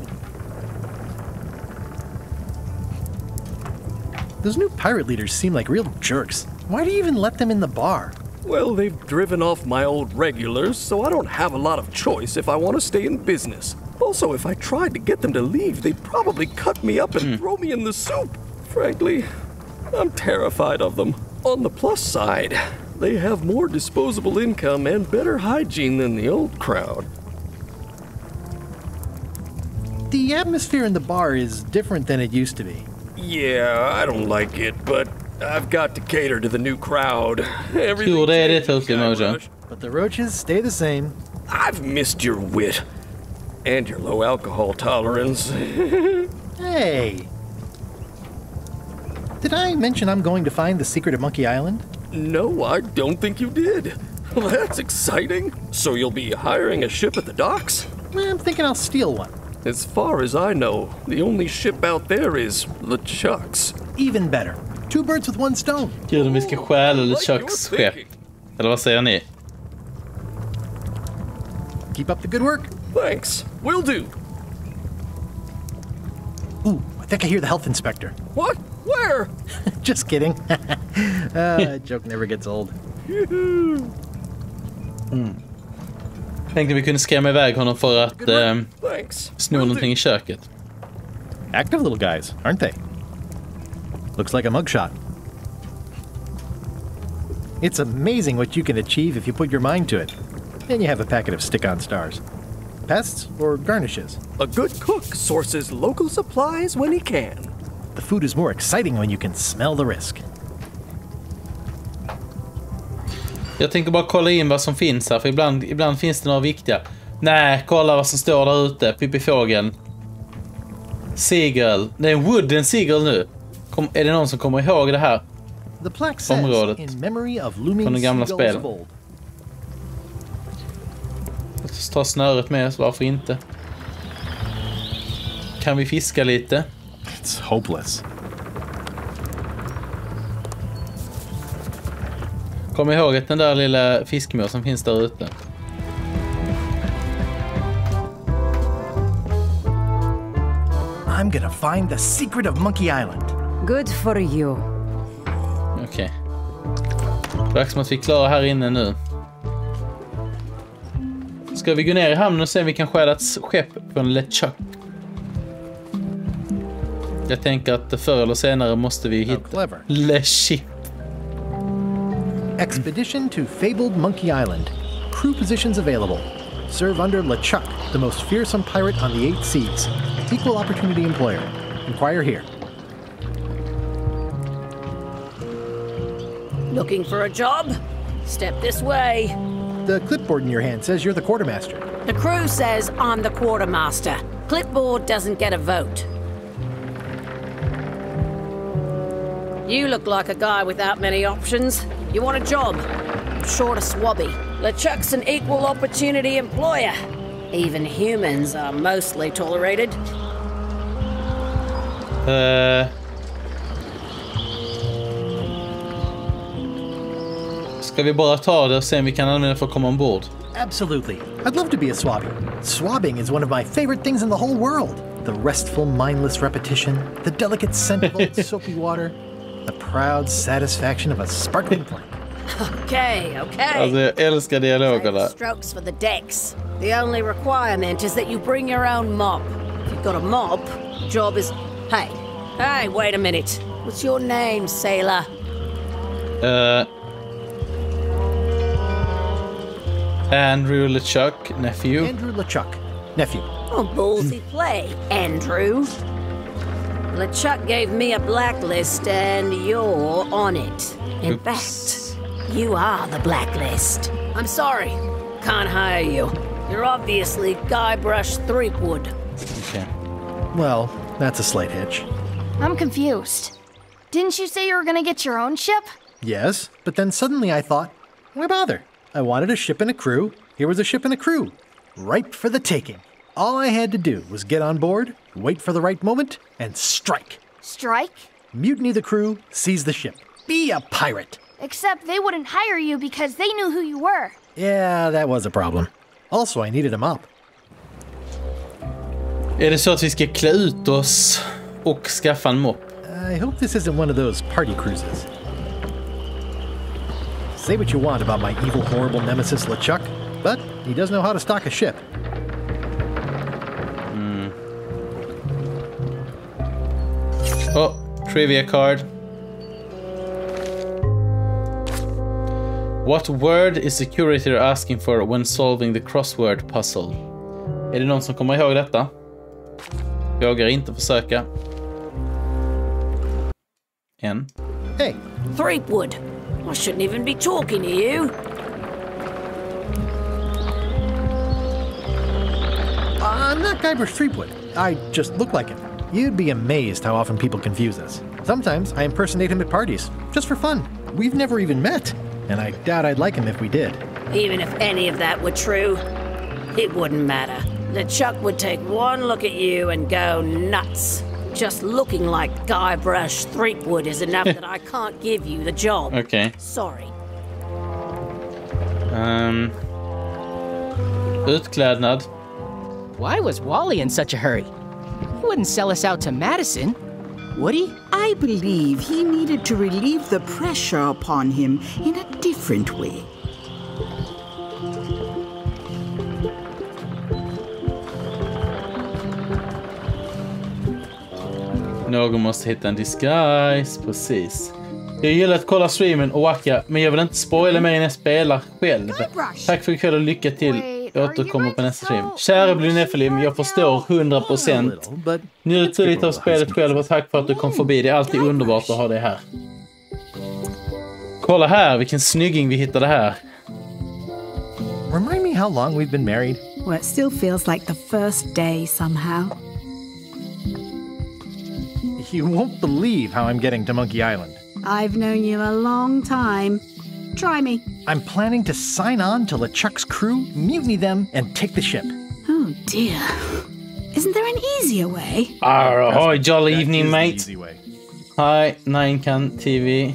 Those new pirate leaders seem like real jerks. Why do you even let them in the bar? Well, they've driven off my old regulars, so I don't have a lot of choice if I want to stay in business. Also, if I tried to get them to leave, they'd probably cut me up and throw me in the soup. Frankly, I'm terrified of them. On the plus side, they have more disposable income and better hygiene than the old crowd. The atmosphere in the bar is different than it used to be. Yeah, I don't like it, but I've got to cater to the new crowd. Jo, det är det Tokyo Mojo. But the roaches stay the same. I've missed your wit. And your low alcohol tolerance. Hey! Did I mention I'm going to find the secret of Monkey Island? No, I don't think you did. Well, that's exciting. So you'll be hiring a ship at the docks? I'm thinking I'll steal one. As far as I know, the only ship out there is LeChuck's. Even better. Two birds with one stone. Kul om vi ska stjäla LeChucks skepp. Eller vad säger ni? Keep up the good work. Thanks. Will do. Ooh, I think I hear the health inspector. What? Where? Just kidding. Joke never gets old. Tänkte vi kunde skrämma iväg honom för att sno någonting i köket. Active little guys, aren't they? Looks like a mugshot. It's amazing what you can achieve if you put your mind to it. Then you have a packet of stick-on stars. Pests or garnishes? A good cook sources local supplies when he can. The food is more exciting when you can smell the risk. Jag tänker bara kolla in vad som finns här, för ibland finns det några viktiga. Nej, kolla vad som står där ute. Pippifågeln. Seagull. Det är en wooden seagull nu. Är det någon som kommer ihåg det här området från det gamla spelet? Låt oss ta snöret med oss, varför inte? Kan vi fiska lite? It's hopeless. Kom ihåg att den där lilla fiskmås som finns där ute. I'm gonna find the secret of Monkey Island. Good for you. Okej. Det verkar som att vi är klara här inne nu. Ska vi gå ner i hamnen och se om vi kan stjäla ett skepp på en LeChuck? Jag tänker att förr eller senare måste vi hitta LeChip. Expedition to fabled Monkey Island. Crew positions available. Serve under LeChuck, the most fearsome pirate on the 8 seas. Equal opportunity employer. Inquire here. Looking for a job? Step this way. The clipboard in your hand says you're the quartermaster. The crew says I'm the quartermaster. Clipboard doesn't get a vote. You look like a guy without many options. You want a job? Short of swabby. LeChuck's an equal opportunity employer. Even humans are mostly tolerated. Ska vi bara ta det och se om vi kan använda för att komma ombord? Absolutely. I'd love to be a swabby. Swabbing is one of my favorite things in the whole world. The restful, mindless repetition, the delicate scent of old soapy water, the proud satisfaction of a sparkling plank. Okay. Alltså, jag älskar dialogerna. Strokes for the decks. The only requirement is that you bring your own mop. If you've got a mop, job is... Hey, wait a minute. What's your name, sailor? Andrew LeChuck, nephew. Andrew LeChuck, nephew. Oh, ballsy play, Andrew. LeChuck gave me a blacklist and you're on it. In fact, you are the blacklist. I'm sorry, can't hire you. You're obviously Guybrush Threepwood. Okay. Well, that's a slight hitch. I'm confused. Didn't you say you were gonna get your own ship? Yes, but then suddenly I thought, why bother? I wanted a ship and a crew. Here was a ship and a crew. Ripe for the taking. All I had to do was get on board, wait for the right moment, and strike. Strike? Mutiny the crew, seize the ship. Be a pirate. Except they wouldn't hire you because they knew who you were. Yeah, that was a problem. Also, I needed a mop. Är det så att vi ska klä ut oss och skaffa en mopp? I hope this isn't one of those party cruises. Say what you want about my evil, horrible nemesis LeChuck, but he does know how to stock a ship. Oh, trivia card. What word is the curator asking for when solving the crossword puzzle? Är det någon som kommer ihåg detta? Jag vågar inte försöka. En. Hey. Threepwood. I shouldn't even be talking to you. I'm not Guybrush Threepwood. I just look like him. You'd be amazed how often people confuse us. Sometimes I impersonate him at parties, just for fun. We've never even met, and I doubt I'd like him if we did. Even if any of that were true, it wouldn't matter. LeChuck would take one look at you and go nuts. Just looking like Guybrush Threepwood is enough that I can't give you the job. Okay. Sorry. Utklädnad. Why was Wally in such a hurry? He wouldn't sell us out to Madison, would he? I believe he needed to relieve the pressure upon him in a different way. Någon måste hitta en disguise, precis. Jag gillar att kolla streamen och wacka, men jag vill inte spoila mer än jag spelar själv. Tack för ikväll och lycka till. Jag återkommer på nästa stream. Kära Blunefelim, jag förstår 100%. Njut lite av spelet själv och tack för att du kom förbi. Det är alltid underbart att ha dig här. Kolla här, vilken snygging vi hittade här. Remind me how long we've been married? Well, it still feels like the first day somehow. You won't believe how I'm getting to Monkey Island. I've known you a long time. Try me. I'm planning to sign on to LeChuck's crew, mutiny them, and take the ship. Oh dear. Isn't there an easier way? Ahoy, jolly evening, mate. Hi, Ninecan TV.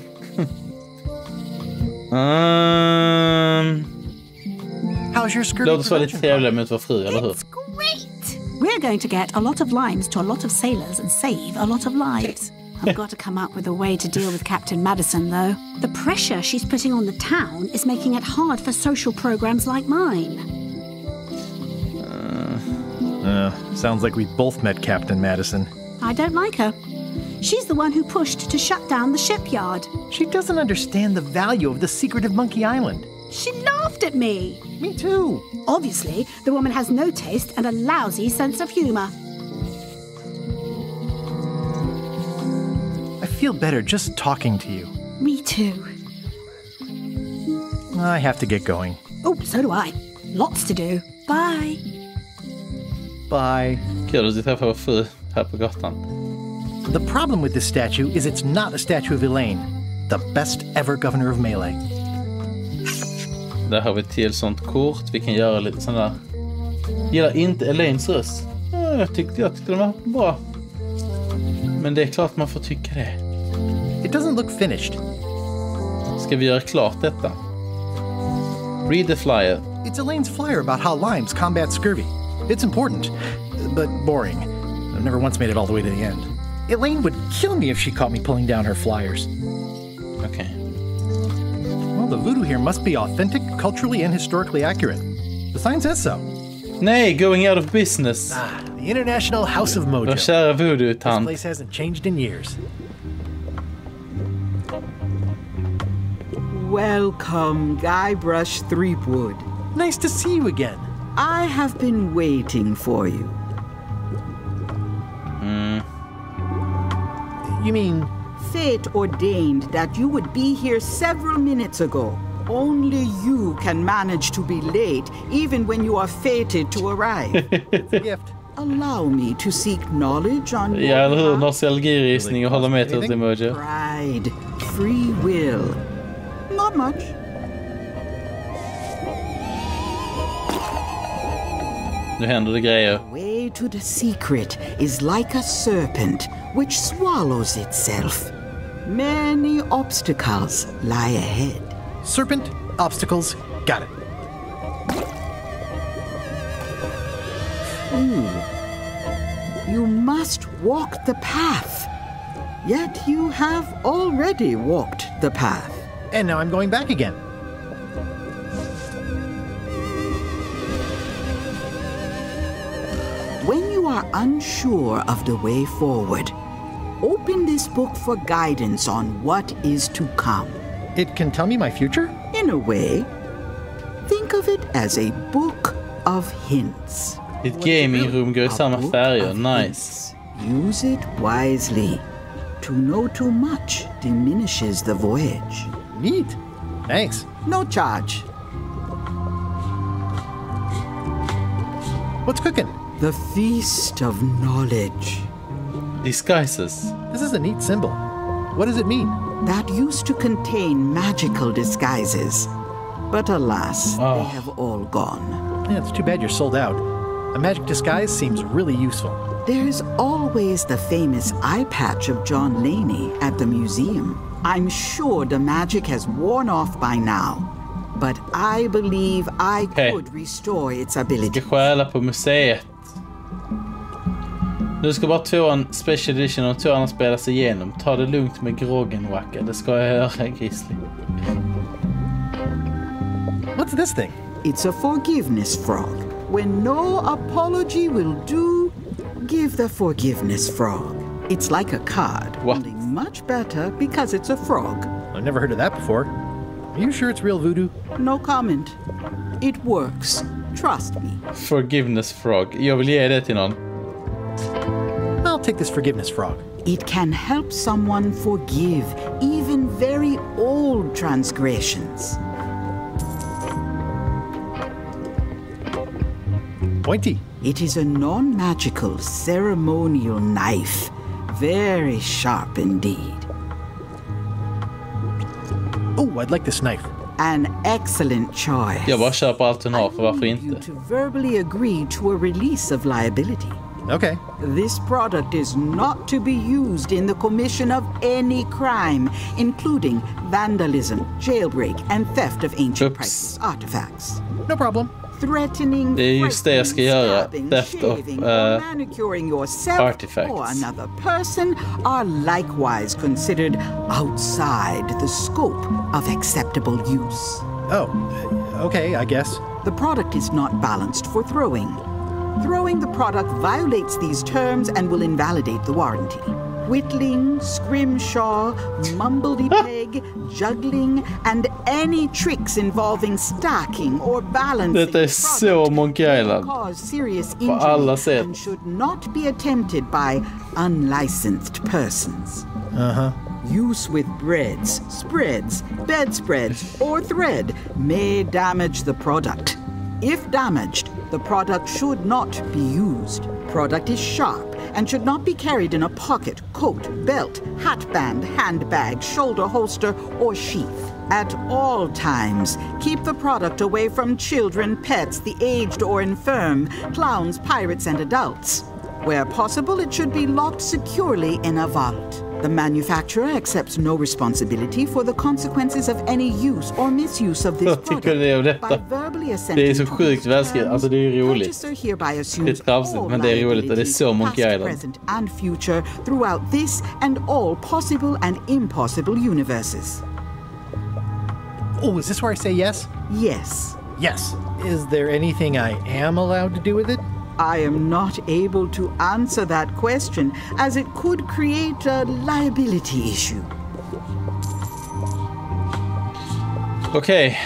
How's your skirt? Låt oss vara lite trevliga mot vår fru, eller hur? We're going to get a lot of limes to a lot of sailors and save a lot of lives. I've got to come up with a way to deal with Captain Madison, though. The pressure she's putting on the town is making it hard for social programs like mine. Sounds like we both met Captain Madison. I don't like her. She's the one who pushed to shut down the shipyard. She doesn't understand the value of the secret of Monkey Island. She laughed at me. Me too. Obviously, the woman has no taste and a lousy sense of humor. I feel better just talking to you. Me too. I have to get going. Oh, so do I. Lots to do. Bye. Bye. Kul att du träffar vår fru här på gatan. The problem with this statue is it's not a statue of Elaine, the best ever governor of Melee. Där har vi till sånt kort. Vi kan göra lite sån där. Gillar inte Elaines röst. Jag tyckte den var bra. Men det är klart man får tycka det. It doesn't look finished. Ska vi göra klart detta? Read the flyer. It's Elaine's flyer about how limes combat scurvy. It's important, but boring. I've never once made it all the way to the end. Elaine would kill me if she caught me pulling down her flyers. Okay. Well, the voodoo here must be authentic, culturally and historically accurate. The sign says so. Nej, going out of business. The International House of Mojo. Vår kära voodoo-tant. This place hasn't changed in years. Welcome, Guybrush Threepwood. Nice to see you again. I have been waiting for you. You mean... Fate ordained that you would be here several minutes ago. Only you can manage to be late, even when you are fated to arrive. It's a gift. Allow me to seek knowledge on your Ja, eller hur? Nostalgiristning och hålla med till emoji. pride, free will. Not much. Nu händer det grejer. Way to the secret is like a serpent which swallows itself. Many obstacles lie ahead. Serpent, obstacles, got it. You must walk the path. Yet you have already walked the path. And now I'm going back again. When you are unsure of the way forward, open this book for guidance on what is to come. It can tell me my future? In a way, think of it as a book of hints. Ditt gamingrum går i samma färger. Nice. Use it wisely. To know too much diminishes the voyage. Neat. Thanks. No charge. What's cooking? The Feast of Knowledge. Disguises. This is a neat symbol. What does it mean? That used to contain magical disguises. But alas, they have all gone. Yeah, it's too bad you're sold out. A magic disguise seems really useful. There's always the famous eye patch of John Laney at the museum. I'm sure the magic has worn off by now. But I believe I could restore its ability. Ska stjäla på museet. Nu ska bara tvåan Special Edition och tvåan spelas igenom. Ta det lugnt med groggen, Waka. Det ska jag göra, Grizzly. What's this thing? It's a forgiveness frog. When no apology will do, give the forgiveness frog. It's like a card, only much better because it's a frog. I've never heard of that before. Are you sure it's real voodoo? No comment. It works. Trust me. Forgiveness frog. Jag vill ge det till någon. I'll take this forgiveness frog. It can help someone forgive even very old transgressions. Pointy. It is a non-magical ceremonial knife. Very sharp indeed. Oh, I'd like this knife. An excellent choice. Jag bara köper allt hon har, för varför inte? To verbally agree to a release of liability. Okay. This product is not to be used in the commission of any crime, including vandalism, jailbreak, and theft of ancient priceless artifacts. No problem. Threatening, Det är just det jag ska göra. Theft of manicuring yourself artifacts. or another person are likewise considered outside the scope of acceptable use. Oh, okay, I guess. The product is not balanced for throwing. Throwing the product violates these terms and will invalidate the warranty. Whittling, scrimshaw, mumbledy-peg, juggling, and any tricks involving stacking or balancing Detta är så Monkey Island. cause serious På alla injury sätt. and should not be attempted by unlicensed persons. Uh-huh. Use with breads, spreads, bedspreads, or thread may damage the product. If damaged, the product should not be used. Product is sharp and should not be carried in a pocket, coat, belt, hatband, handbag, shoulder holster, or sheath. At all times, keep the product away from children, pets, the aged or infirm, clowns, pirates, and adults. Where possible, it should be locked securely in a vault. The manufacturer accepts no responsibility for the consequences of any use or misuse of this Vad tycker ni om detta? Det är så sjukt välskrivet. Alltså det är ju roligt. Det är tramsigt, men det är roligt och det är så Monkey Island. Present and future throughout this and all possible and impossible universes. Oh, is this where I say yes? Yes. Yes. Is there anything I am allowed to do with it? I am not able to answer that question, as it could create a liability issue. Okay.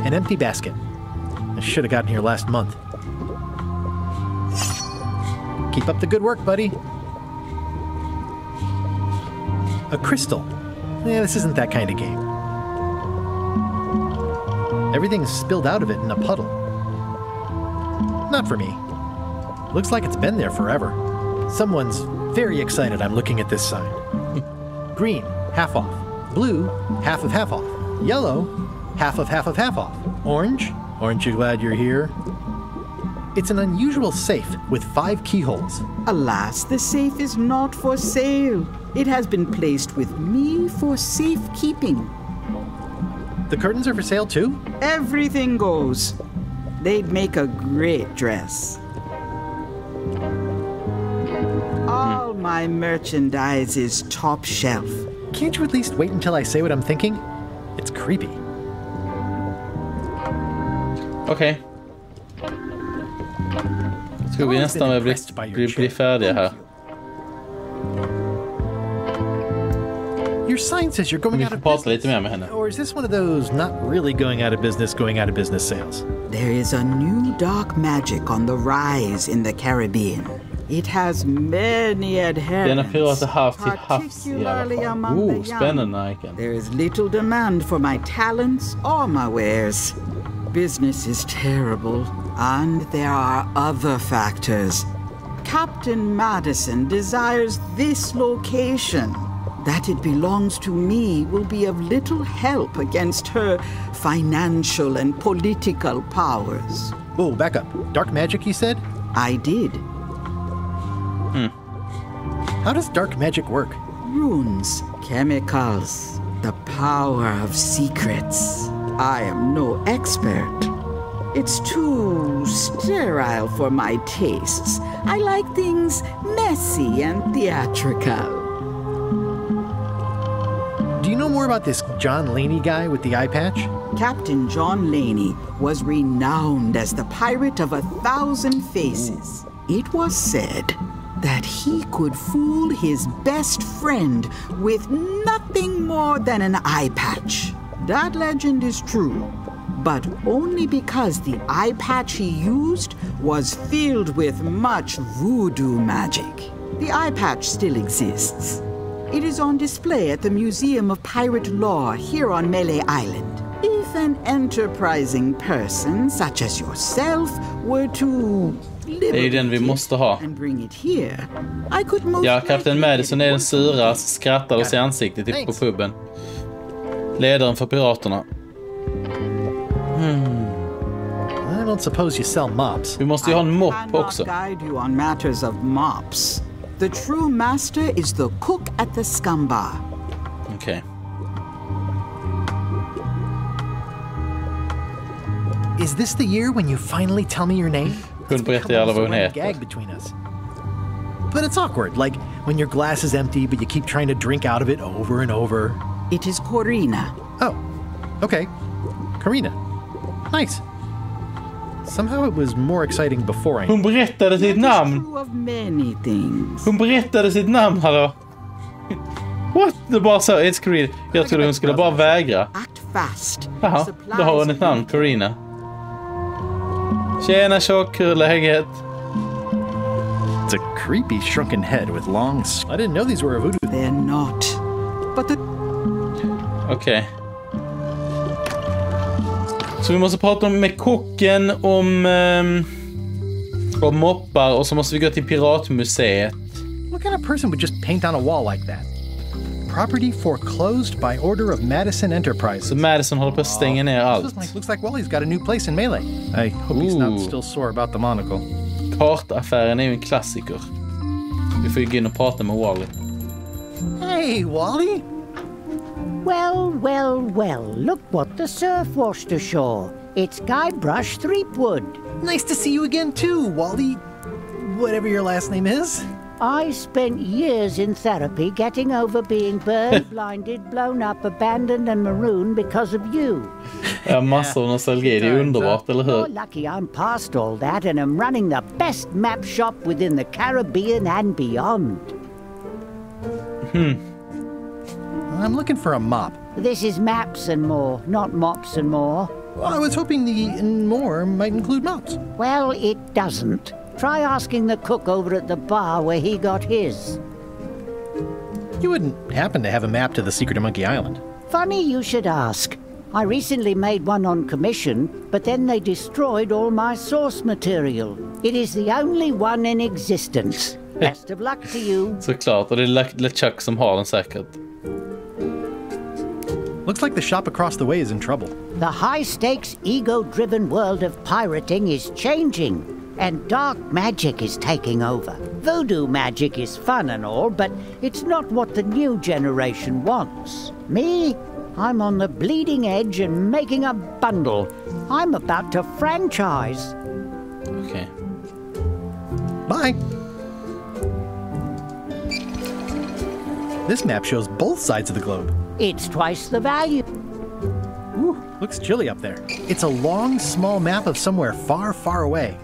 An empty basket. I should have gotten here last month. Keep up the good work, buddy. A crystal. Yeah, this isn't that kind of game. Everything's spilled out of it in a puddle. Not for me. Looks like it's been there forever. Someone's very excited I'm looking at this sign. Green, half off. Blue, half of half off. Yellow, half of half of half off. Orange, aren't you glad you're here? It's an unusual safe with 5 keyholes. Alas, the safe is not for sale. It has been placed with me for safekeeping. The curtains are for sale too? Everything goes. They'd make a great dress. All my merchandise is top shelf. Can't you at least wait until I say what I'm thinking? It's creepy. Okej. Ska vi nästan bli färdiga här. Your sign says you're going out of business. Lite mer med henne. Or is this one of those not really going out of business sales? There is a new dark magic on the rise in the Caribbean. It has many adherents, particularly among the young. There is little demand for my talents or my wares. Business is terrible, and there are other factors. Captain Madison desires this location. That it belongs to me will be of little help against her financial and political powers. Oh, back up. Dark magic, you said? I did. How does dark magic work? Runes, chemicals, the power of secrets. I am no expert. It's too sterile for my tastes. I like things messy and theatrical. Do you know more about this John Laney guy with the eye patch? Captain John Laney was renowned as the pirate of 1,000 faces. It was said that he could fool his best friend with nothing more than an eye patch. That legend is true, but only because the eye patch he used was filled with much voodoo magic. The eye patch still exists. It is on display at the Museum of Pirate Lore here on Melee Island. If an enterprising person such as yourself were to Det är den vi måste ha. Ja, Captain Madison är den sura, skrattar oss i ansiktet typ på puben. Ledaren för piraterna. I don't suppose you sell mops. Vi måste ju ha en mopp också. Guide you on matters of mops. The true master is the cook at the Scumbar. Okay. Is this the year when you finally tell me your name? Hon berättar alla vad hon heter. Gag between us. But it's awkward, like when your glass is empty but you keep trying to drink out of it over and over. It is Corina. Oh, okay. Corina. Nice. Somehow it was more exciting before I... Hon berättade sitt namn. Hon berättade sitt namn, hallå. What? Det bara så, it's Corina. Jag trodde hon skulle bara vägra. Jaha, då har hon ett namn, Corina. Tjena tjock, hur är läget? It's a creepy shrunken head with long... I didn't know these were a voodoo. They're not. But the... Okej. Så vi måste prata med kocken om moppar och så måste vi gå till Piratmuseet. What kind of person would just paint on a wall like that? Property foreclosed by order of Madison Enterprises. Så Madison håller på att stänga ner allt. Looks like Wally's got a new place in Melee. I hope he's not still sore about the monocle. Kartaffären är ju en klassiker. Vi får ju gå in och prata med Wally. Hey, Wally! Well, well, well, look what the surf washed ashore. It's Guybrush Threepwood. Nice to see you again too, Wally. Whatever your last name is. I spent years in therapy getting over being burned, blinded, blown up, abandoned and marooned because of you. Ja, massor av nostalgi. Det är underbart, eller hur? You're lucky I'm past all that and I'm running the best map shop within the Caribbean and beyond. I'm looking for a mop. This is maps and more, not mops and more. Well, I was hoping the and more might include mops. Well, it doesn't. Try asking the cook over at the bar where he got his. You wouldn't happen to have a map to the secret of Monkey Island? Funny you should ask. I recently made one on commission, but then they destroyed all my source material. It is the only one in existence. Best of luck to you. Såklart, och det är LeChuck som har den säkert. Looks like the shop across the way is in trouble. The high-stakes, ego-driven world of pirating is changing, and dark magic is taking over. Voodoo magic is fun and all, but it's not what the new generation wants. Me? I'm on the bleeding edge and making a bundle. I'm about to franchise. Okay. Bye. This map shows both sides of the globe. It's twice the value. Ooh, looks chilly up there. It's a long, small map of somewhere far, far away.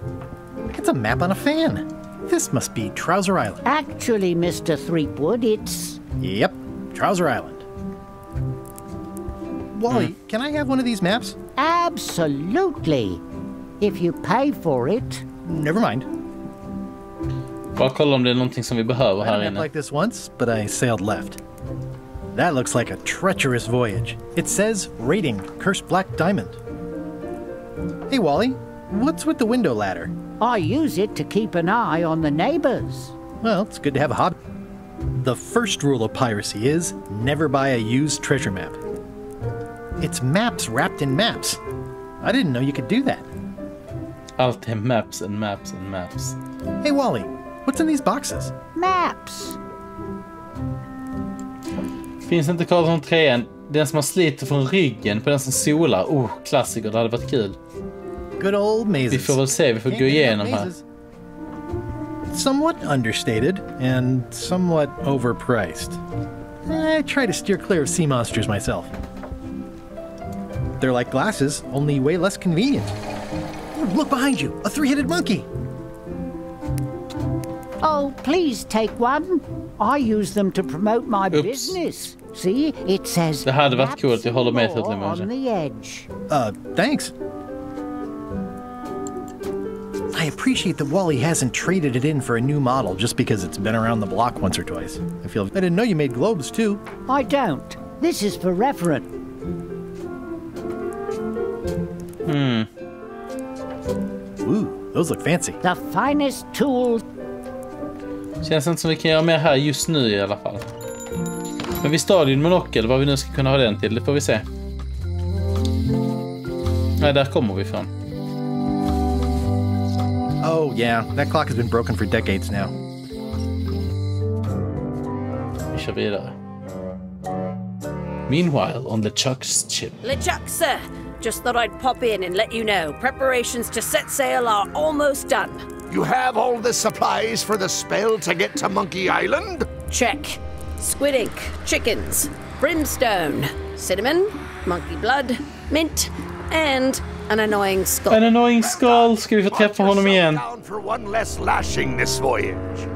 It's a map on a fan. This must be Trouser Island. Actually, Mr. Threepwood, it's... Yep, Trouser Island. Wally, can I have one of these maps? Absolutely. If you pay for it. Never mind. Bara kolla om det är någonting som vi behöver här inne. Like this once, but I sailed left. That looks like a treacherous voyage. It says rating, Cursed Black Diamond. Hey Wally, what's with the window ladder? I use it to keep an eye on the neighbors. Well, it's good to have a hobby. The first rule of piracy is never buy a used treasure map. It's maps wrapped in maps. I didn't know you could do that. Allt är maps and maps and maps. Hey Wally, what's in these boxes? Maps. Finns inte Karlsson 3? Den som har sliter från ryggen på den som solar. Oh, klassiker, det hade varit kul. Good old mazes. Vi får väl se, vi får gå igenom här. Somewhat understated and somewhat overpriced. I try to steer clear of sea monsters myself. They're like glasses, only way less convenient. Ooh, look behind you, a three-headed monkey. Oh, please take one. I use them to promote my business. See, it says... Det hade varit coolt, jag håller med till on the edge. Thanks. I appreciate that Wally hasn't traded it in for a new model just because it's been around the block once or twice. I didn't know you made globes too. I don't. This is for reference. Ooh, those look fancy. The finest tools. Känns inte som vi kan göra mer här just nu i alla fall. Men vi står i en monokel, vad vi nu ska kunna ha den till, det får vi se. Nej, där kommer vi ifrån. Oh yeah, that clock has been broken for decades now. Vi kör vidare. Meanwhile, on LeChuck's ship. LeChuck, sir. Just thought I'd pop in and let you know. Preparations to set sail are almost done. You have all the supplies for the spell to get to Monkey Island? Check. Squid ink, chickens, brimstone, cinnamon, monkey blood, mint, and an annoying skull. En annoying skull. Ska vi få träffa honom igen? Down for one less lashing this voyage.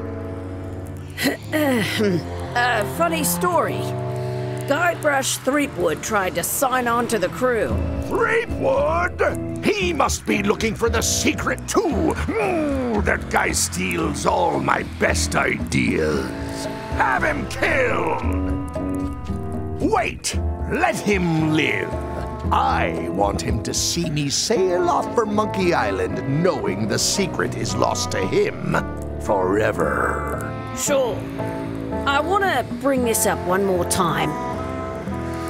Funny story. Guybrush Threepwood tried to sign on to the crew. Threepwood? He must be looking for the secret too. That guy steals all my best ideas. Have him killed. Wait, let him live. I want him to see me sail off for Monkey Island knowing the secret is lost to him forever. Sure. I want to bring this up one more time.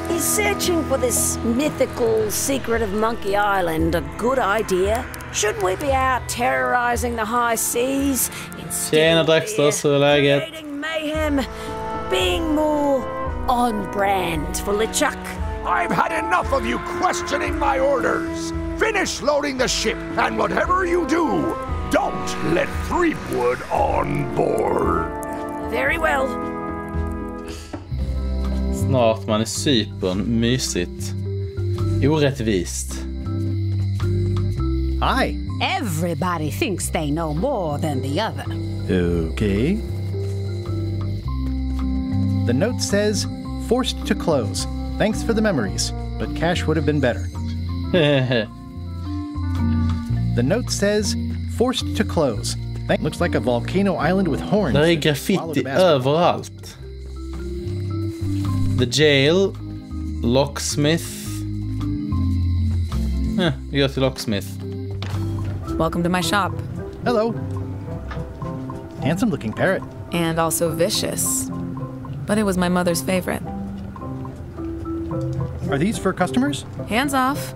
Is searching for this mythical secret of Monkey Island a good idea? Shouldn't we be out terrorizing the high seas Tjena Draxter, så är läget? creating mayhem, being more on brand for LeChuck? I've had enough of you questioning my orders. Finish loading the ship, and whatever you do, don't let Threepwood on board. Very well. Snart man är Cypern, mysigt. Orättvist. Hi. Everybody thinks they know more than the other. Okay. The note says, forced to close. Thanks for the memories, but cash would have been better. The note says, forced to close. Looks like a volcano island with horns. Där är graffiti överallt. The Jail, Locksmith, Vi går till Locksmith. Welcome to my shop. Hello. Handsome looking parrot. And also vicious. But it was my mother's favorite. Are these for customers? Hands off.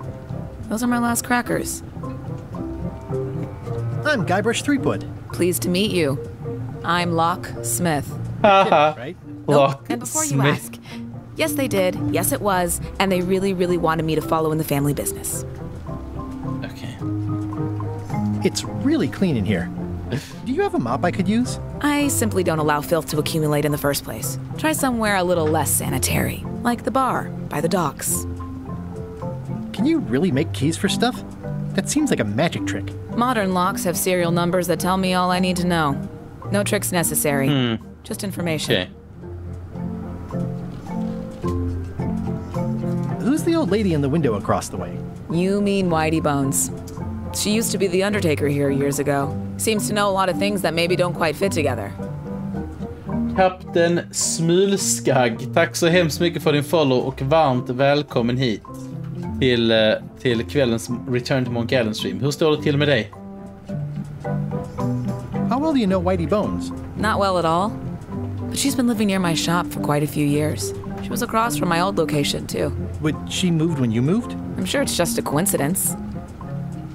Those are my last crackers. I'm Guybrush Threepwood. Pleased to meet you. I'm Locke Smith. Right? Locke And before Smith. you ask, yes they did, yes it was, and they really, really wanted me to follow in the family business. Okay. It's really clean in here. Do you have a mop I could use? I simply don't allow filth to accumulate in the first place. Try somewhere a little less sanitary, like the bar by the docks. Can you really make keys for stuff? That seems like a magic trick. Modern locks have serial numbers that tell me all I need to know. No tricks necessary. Just information. Okay. Who's the old lady in the window across the way? You mean Whitey Bones. She used to be the undertaker here years ago. Seems to know a lot of things that maybe don't quite fit together. Kapten Smulskag, tack så hemskt mycket för din follow och varmt välkommen hit till kvällens Return to Monkey Island stream. Hur står det till med dig? How well do you know Whitey Bones? Not well at all. But she's been living near my shop for quite a few years. She was across from my old location, too. Would she moved when you moved? I'm sure it's just a coincidence.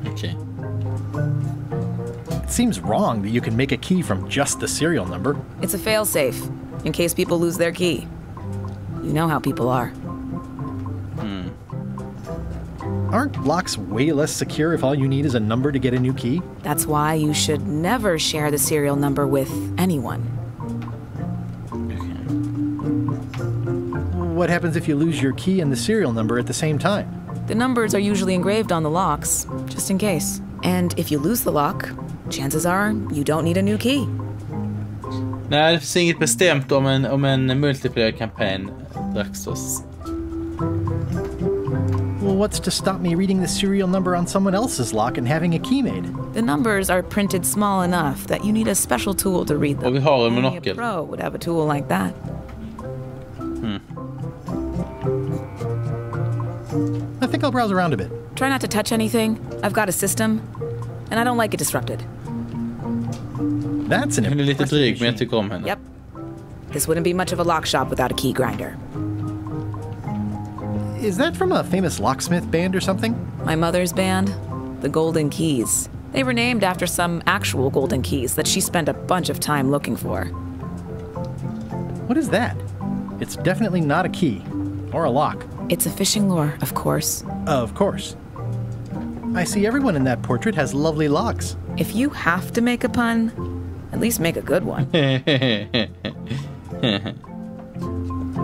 Okay. It seems wrong that you can make a key from just the serial number. It's a failsafe, in case people lose their key. You know how people are. Aren't locks way less secure if all you need is a number to get a new key? That's why you should never share the serial number with anyone. What happens if you lose your key and the serial number at the same time? The numbers are usually engraved on the locks, just in case. And if you lose the lock, chances are you don't need a new key. Nej, det finns inget bestämt om en multiplayer-kampanj, Draxos. Well, what's to stop me reading the serial number on someone else's lock and having a key made? The numbers are printed small enough that you need a special tool to read them. Och vi har en Only monokel. a pro would have a tool like that. I think I'll browse around a bit. Try not to touch anything. I've got a system, and I don't like it disrupted. That's an Hon är lite dryg, men jag tycker om henne. Yep. This wouldn't be much of a lock shop without a key grinder. Is that from a famous locksmith band or something? My mother's band, the Golden Keys. They were named after some actual golden keys that she spent a bunch of time looking for. What is that? It's definitely not a key. Or a lock. It's a fishing lure, of course. Of course. I see everyone in that portrait has lovely locks. If you have to make a pun, at least make a good one.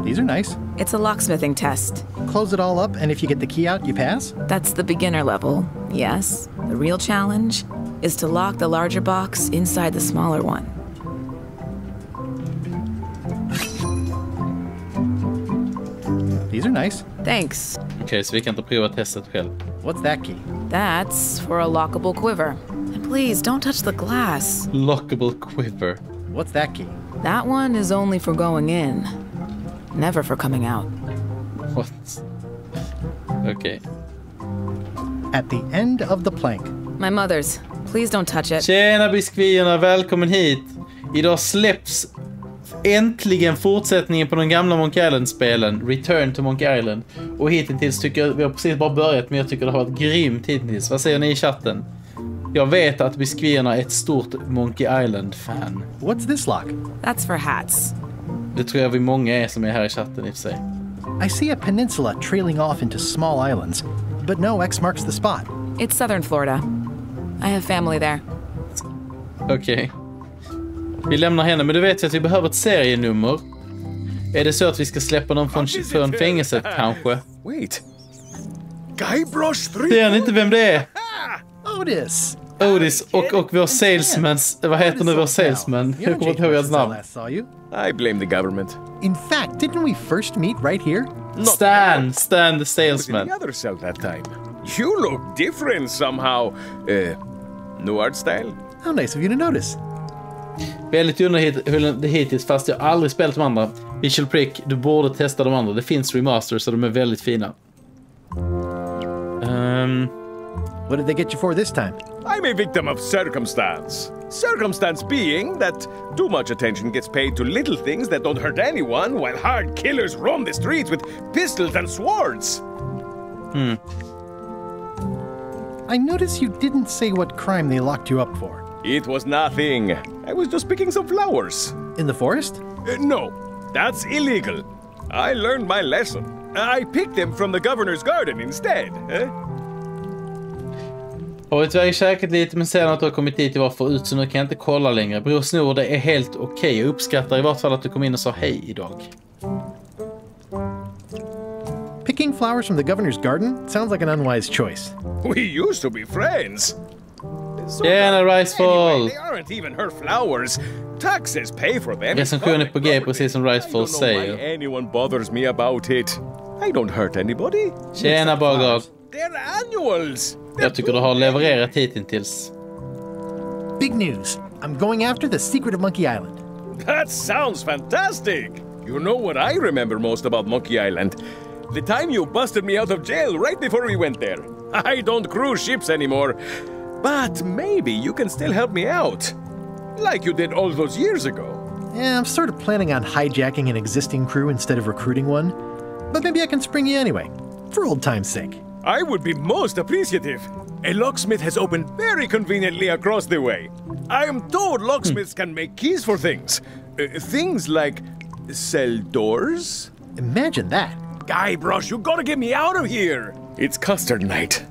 These are nice. It's a locksmithing test. Close it all up, and if you get the key out, you pass? That's the beginner level, yes. The real challenge is to lock the larger box inside the smaller one. These are nice. Thanks. Okej, så vi kan inte prova testet själv. What's that key? That's for a lockable quiver. And please, don't touch the glass. Lockable quiver. What's that key? That one is only for going in. Never for coming out. What? Okay. At the end of the plank. My mother's. Please don't touch it. Tjena biskvierna, välkommen hit. Idag släpps äntligen fortsättningen på de gamla Monkey Island-spelen, Return to Monkey Island. Och hittills tycker jag, vi har precis bara börjat, men jag tycker det har varit grymt hittills. Vad säger ni i chatten? Jag vet att biskvierna är ett stort Monkey Island-fan. What's this lock? That's for hats. Det tror jag vi många är som är här i chatten i och för sig. I see a peninsula trailing off into small islands, but no X marks the spot. It's southern Florida. I have family there. Okej. Vi lämnar henne, men du vet att vi behöver ett serienummer. Är det så att vi ska släppa dem från fängelset kanske? Wait. Guybrush Ser ni inte vem det är? Otis! Otis och vår salesman. Vad heter nu vår salesman? Jag kommer inte ihåg hans namn. I blame the government. In fact, didn't we first meet right here? Stan the salesman. The other cell that time. You look different somehow. New art style? How nice of you to notice. Väldigt underhållande det hittills, fast jag aldrig spelat de andra. Visual Prick, du borde testa de andra. Det finns remasters så de är väldigt fina. What did they get you for this time? I'm a victim of circumstance. Circumstance being that too much attention gets paid to little things that don't hurt anyone, while hard killers roam the streets with pistols and swords. I notice you didn't say what crime they locked you up for. It was nothing. I was just picking some flowers. In the forest? No, that's illegal. I learned my lesson. I picked them from the governor's garden instead. Har iväg käkat lite men sen att du har kommit dit i var för ut så nu kan jag inte kolla längre. Bror Snor, det är helt okej. Jag uppskattar i vart fall att du kom in och sa hej idag. Picking flowers from the governor's garden sounds like an unwise choice. We used to be friends. Tjena, Ricefall! Anyway, they aren't even her flowers. Taxes pay for them. Recensionen är på G, precis som Ricefall säger. Why anyone bothers me about it? I don't hurt anybody. Tjena, Bagard. They're annuals. Jag tycker du har levererat hittills. Big news. I'm going after the secret of Monkey Island. That sounds fantastic. You know what I remember most about Monkey Island? The time you busted me out of jail right before we went there. I don't cruise ships anymore. But maybe you can still help me out. Like you did all those years ago. Yeah, I'm sort of planning on hijacking an existing crew instead of recruiting one. But maybe I can spring you anyway, for old time's sake. I would be most appreciative. A locksmith has opened very conveniently across the way. I am told locksmiths can make keys for things. Things like cell doors. Imagine that. Guybrush, you gotta get me out of here. It's custard night.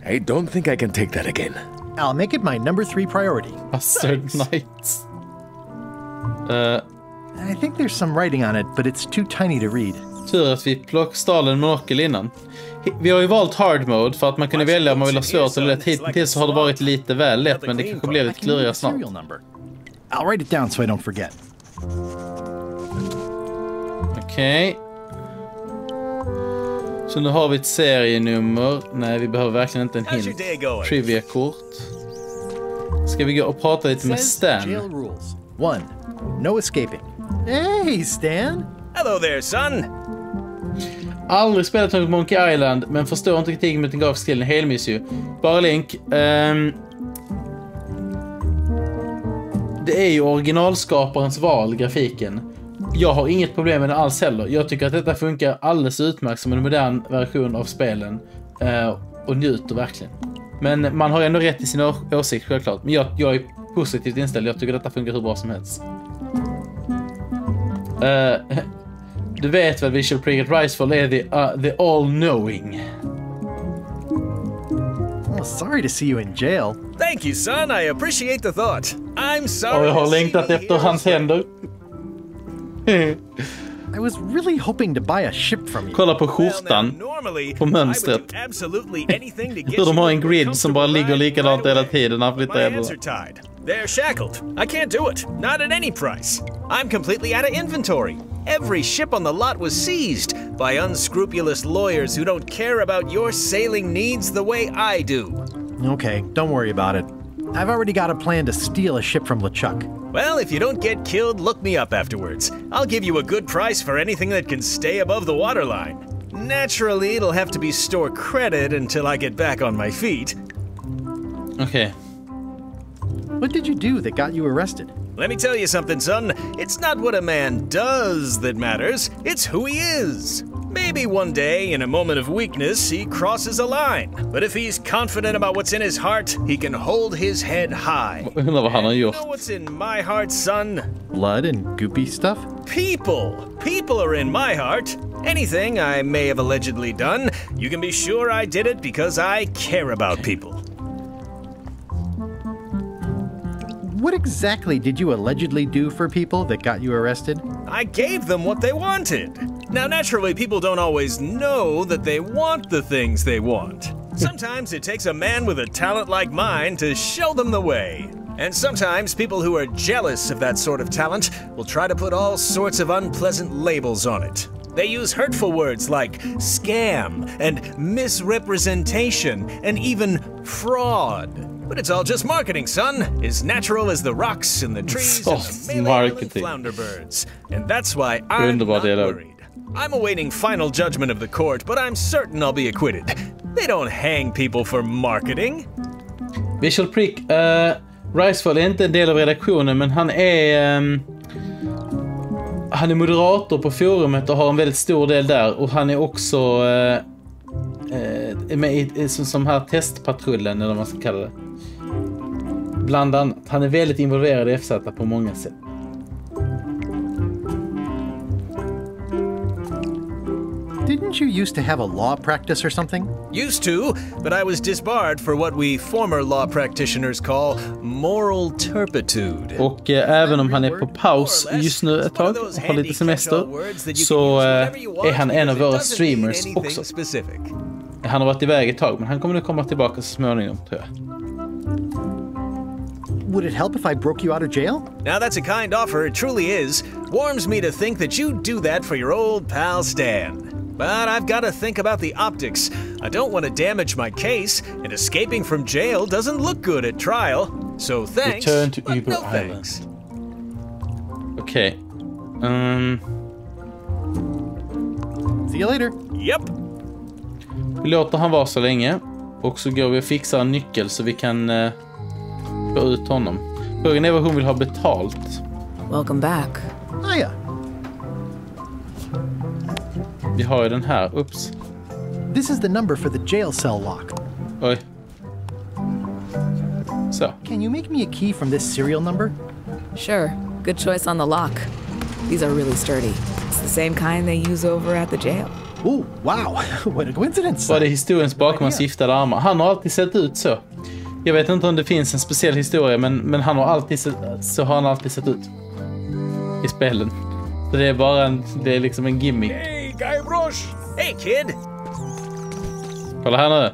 I don't think I can take that again. I'll make it my number 3 priority. Custard night. I think there's some writing on it, but it's too tiny to read. Tur att vi stal en monokel innan. Vi har ju valt hard mode för att man kunde välja om man vill ha svårt eller lätt. Hittills så har det varit lite väl lätt, men det kanske blir lite klurigare snart. I'll write it down so I don't forget. Okej. Så nu har vi ett serienummer. Nej, vi behöver verkligen inte en hint. Trivia-kort. Ska vi gå och prata lite med Stan? 1. No escaping. Hey, Stan! Hello there, son! Aldrig spelat något Monkey Island, men förstår inte kritiken mot den grafiska stilen. Helmiss ju. Bara link. Det är ju originalskaparens val, grafiken. Jag har inget problem med den alls heller. Jag tycker att detta funkar alldeles utmärkt som en modern version av spelen. Och njuter verkligen. Men man har ändå rätt i sin åsikt, självklart. Men jag är positivt inställd. Jag tycker att detta funkar hur bra som helst. Du vet väl Visual Preget Ricefall är the all-knowing. Oh, sorry to see you in jail. Thank you, son. I appreciate the thought. I'm sorry. Jag har längtat efter hans händer. I was really hoping to buy a ship from you. Kolla på skjortan. På mönstret. Hur de har en grid som bara ligger likadant hela tiden när han flyttar över. They're shackled. I can't do it. Not at any price. I'm completely out of inventory. Every ship on the lot was seized by unscrupulous lawyers who don't care about your sailing needs the way I do. Okay, don't worry about it. I've already got a plan to steal a ship from LeChuck. Well, if you don't get killed, look me up afterwards. I'll give you a good price for anything that can stay above the waterline. Naturally, it'll have to be store credit until I get back on my feet. Okay. What did you do that got you arrested? Let me tell you something, son. It's not what a man does that matters. It's who he is. Maybe one day, in a moment of weakness, he crosses a line. But if he's confident about what's in his heart, he can hold his head high. And you know what's in my heart, son? Blood and goopy stuff? People. People are in my heart. Anything I may have allegedly done, you can be sure I did it because I care about people. What exactly did you allegedly do for people that got you arrested? I gave them what they wanted. Now, naturally, people don't always know that they want the things they want. Sometimes it takes a man with a talent like mine to show them the way. And sometimes people who are jealous of that sort of talent will try to put all sorts of unpleasant labels on it. They use hurtful words like scam and misrepresentation and even fraud. But it's all just marketing, son. As natural as the rocks and the trees and the melee-willing flounder birds. And that's why I'm not worried. I'm awaiting final judgment of the court, but I'm certain I'll be acquitted. They don't hang people for marketing. Visual Prick. Ricefall är inte en del av redaktionen, men han är moderator på forumet och har en väldigt stor del där. Och han är också med i som här testpatrullen, eller vad man ska kalla det. Bland annat. Han är väldigt involverad i FZ på många sätt. Didn't you used to have a law practice or something? Used to, but I was disbarred for what we former law practitioners call moral turpitude. Och även om han är på paus just nu ett tag, har lite semester, så är han en av våra streamers också. Han har varit iväg ett tag, men han kommer nu komma tillbaka så småningom, tror jag. Would it help if I broke you out of jail? Now that's a kind offer, it truly is. Warms me to think that you do that for your old pal Stan. But I've got to think about the optics. I don't want to damage my case, and escaping from jail doesn't look good at trial. So thanks, Return to but Eagle no Island. thanks. Okej. See you later. Yep. Vi låter han vara så länge. Och så går vi och fixar en nyckel så vi kan få ut honom. Frågan är vad hon vill ha betalt. Welcome back. Hiya. Vi har ju den här. Oops. This is the number for the jail cell lock. Oj. Så. Can you make me a key from this serial number? Sure. Good choice on the lock. These are really sturdy. It's the same kind they use over at the jail. Oh, wow. What a coincidence. Var det historiens bakom hans giftade armar? Han har alltid sett ut så. Jag vet inte om det finns en speciell historia, men han har alltid sett ut i spelen. Så det är bara det är liksom en gimmick. Hey, Guybrush! Hey, kid! Kolla här nu.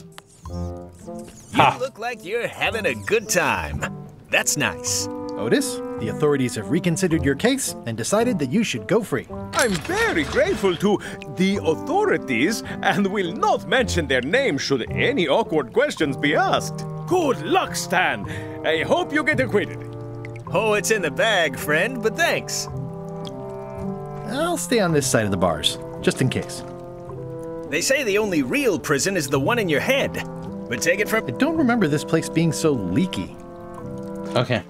You look like you're having a good time. That's nice. Otis, the authorities have reconsidered your case and decided that you should go free. I'm very grateful to the authorities and will not mention their name should any awkward questions be asked. Good luck, Stan. I hope you get acquitted. Oh, it's in the bag, friend, but thanks. I'll stay on this side of the bars, just in case. They say the only real prison is the one in your head. But take it from... I don't remember this place being so leaky. Okej.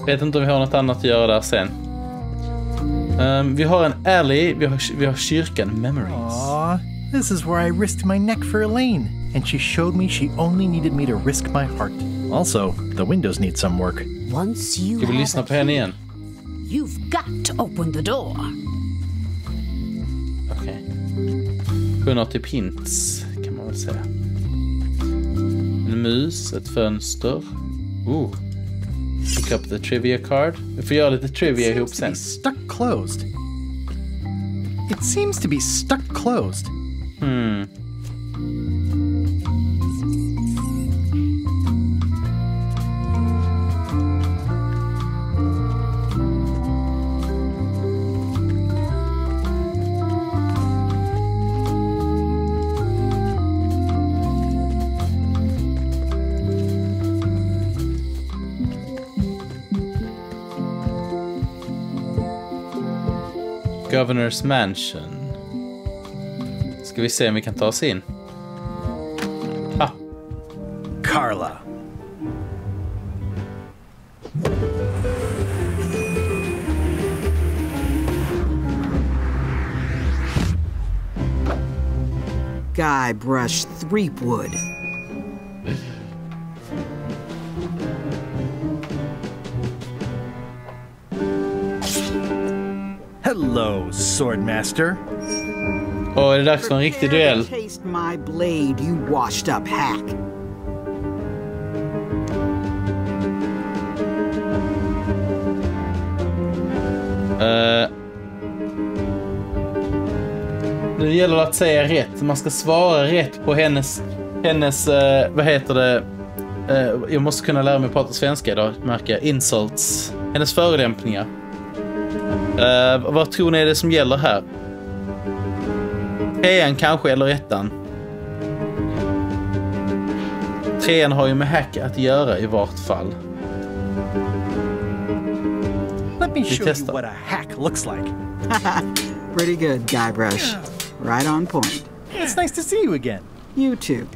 Vet inte om vi har något annat att göra där sen. Vi har en alley, vi har kyrkan, memories. Aww, this is where I risked my neck for Elaine, and she showed me she only needed me to risk my heart. Also, the windows need some work. Once you Ska vi lyssna på henne igen? You've got to open the door. Okej. Hon har typ hints, kan man väl säga. En mus, ett fönster. Pick up the trivia card. Vi får göra lite trivia ihop sen. Stuck closed. It seems to be stuck closed. Governor's Mansion. Ska vi se om vi kan ta oss in. Carla. Guybrush Threepwood. Hello, Swordmaster. Är det dags för en riktig duell? Taste my blade, you washed up hack. Nu gäller det att säga rätt. Man ska svara rätt på hennes vad heter det? Jag måste kunna lära mig prata svenska idag, märker jag. Insults. Hennes förolämpningar. Vad tror ni är det som gäller här? 3:an kanske, eller 1:an? 3:an har ju med hack att göra i vart fall. Let me show you what a hack looks like. Pretty good, Guybrush. Right on point. It's nice to see you again. You too.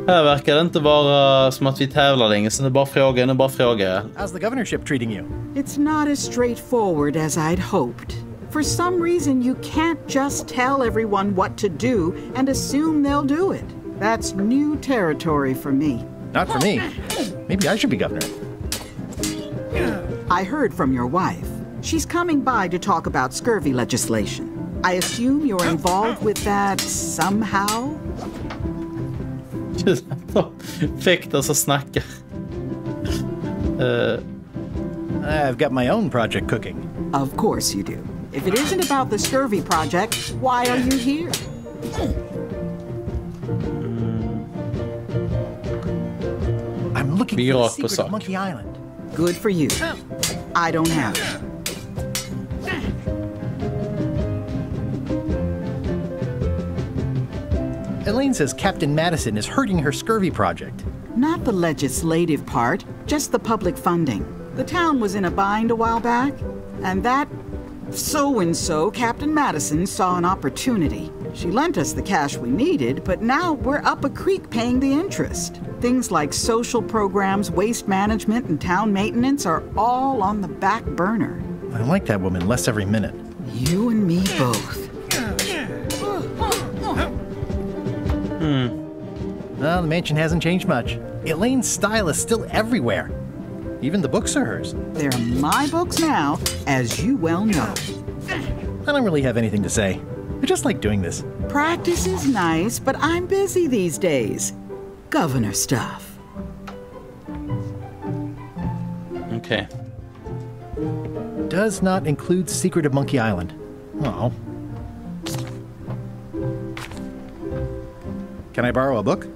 Här verkar det inte vara som att vi tävlar längre, så det är bara fråga. How's the governorship treating you? It's not as straightforward as I'd hoped. For some reason, you can't just tell everyone what to do and assume they'll do it. That's new territory for me. Not for me. Maybe I should be governor. I heard from your wife. She's coming by to talk about scurvy legislation. I assume you're involved with that somehow? Fäktas och snackar. I've got my own project cooking. Of course you do. If it isn't about the scurvy project, why are you here? I'm looking for the secret of Monkey Island. Good for you. I don't have it. Elaine says Captain Madison is hurting her scurvy project. Not the legislative part, just the public funding. The town was in a bind a while back, and that so-and-so, Captain Madison, saw an opportunity. She lent us the cash we needed, but now we're up a creek paying the interest. Things like social programs, waste management, and town maintenance are all on the back burner. I like that woman less every minute. You and me both. Well, the mansion hasn't changed much. Elaine's style is still everywhere. Even the books are hers. They're my books now, as you well know. I don't really have anything to say. I just like doing this. Practice is nice, but I'm busy these days. Governor stuff. Okay. Does not include Secret of Monkey Island. Oh. Can I borrow a book?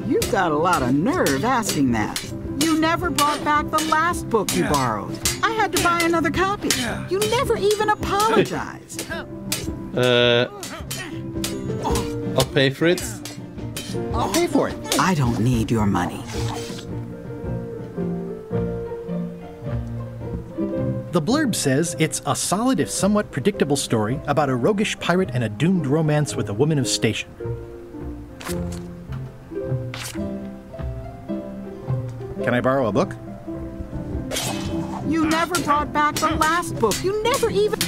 You've got a lot of nerve asking that. You never brought back the last book you borrowed. I had to buy another copy. You never even apologized. I'll pay for it. I'll pay for it. I don't need your money. The blurb says it's a solid if somewhat predictable story about a roguish pirate and a doomed romance with a woman of station. Can I borrow a book? You never brought back the last book. You never even...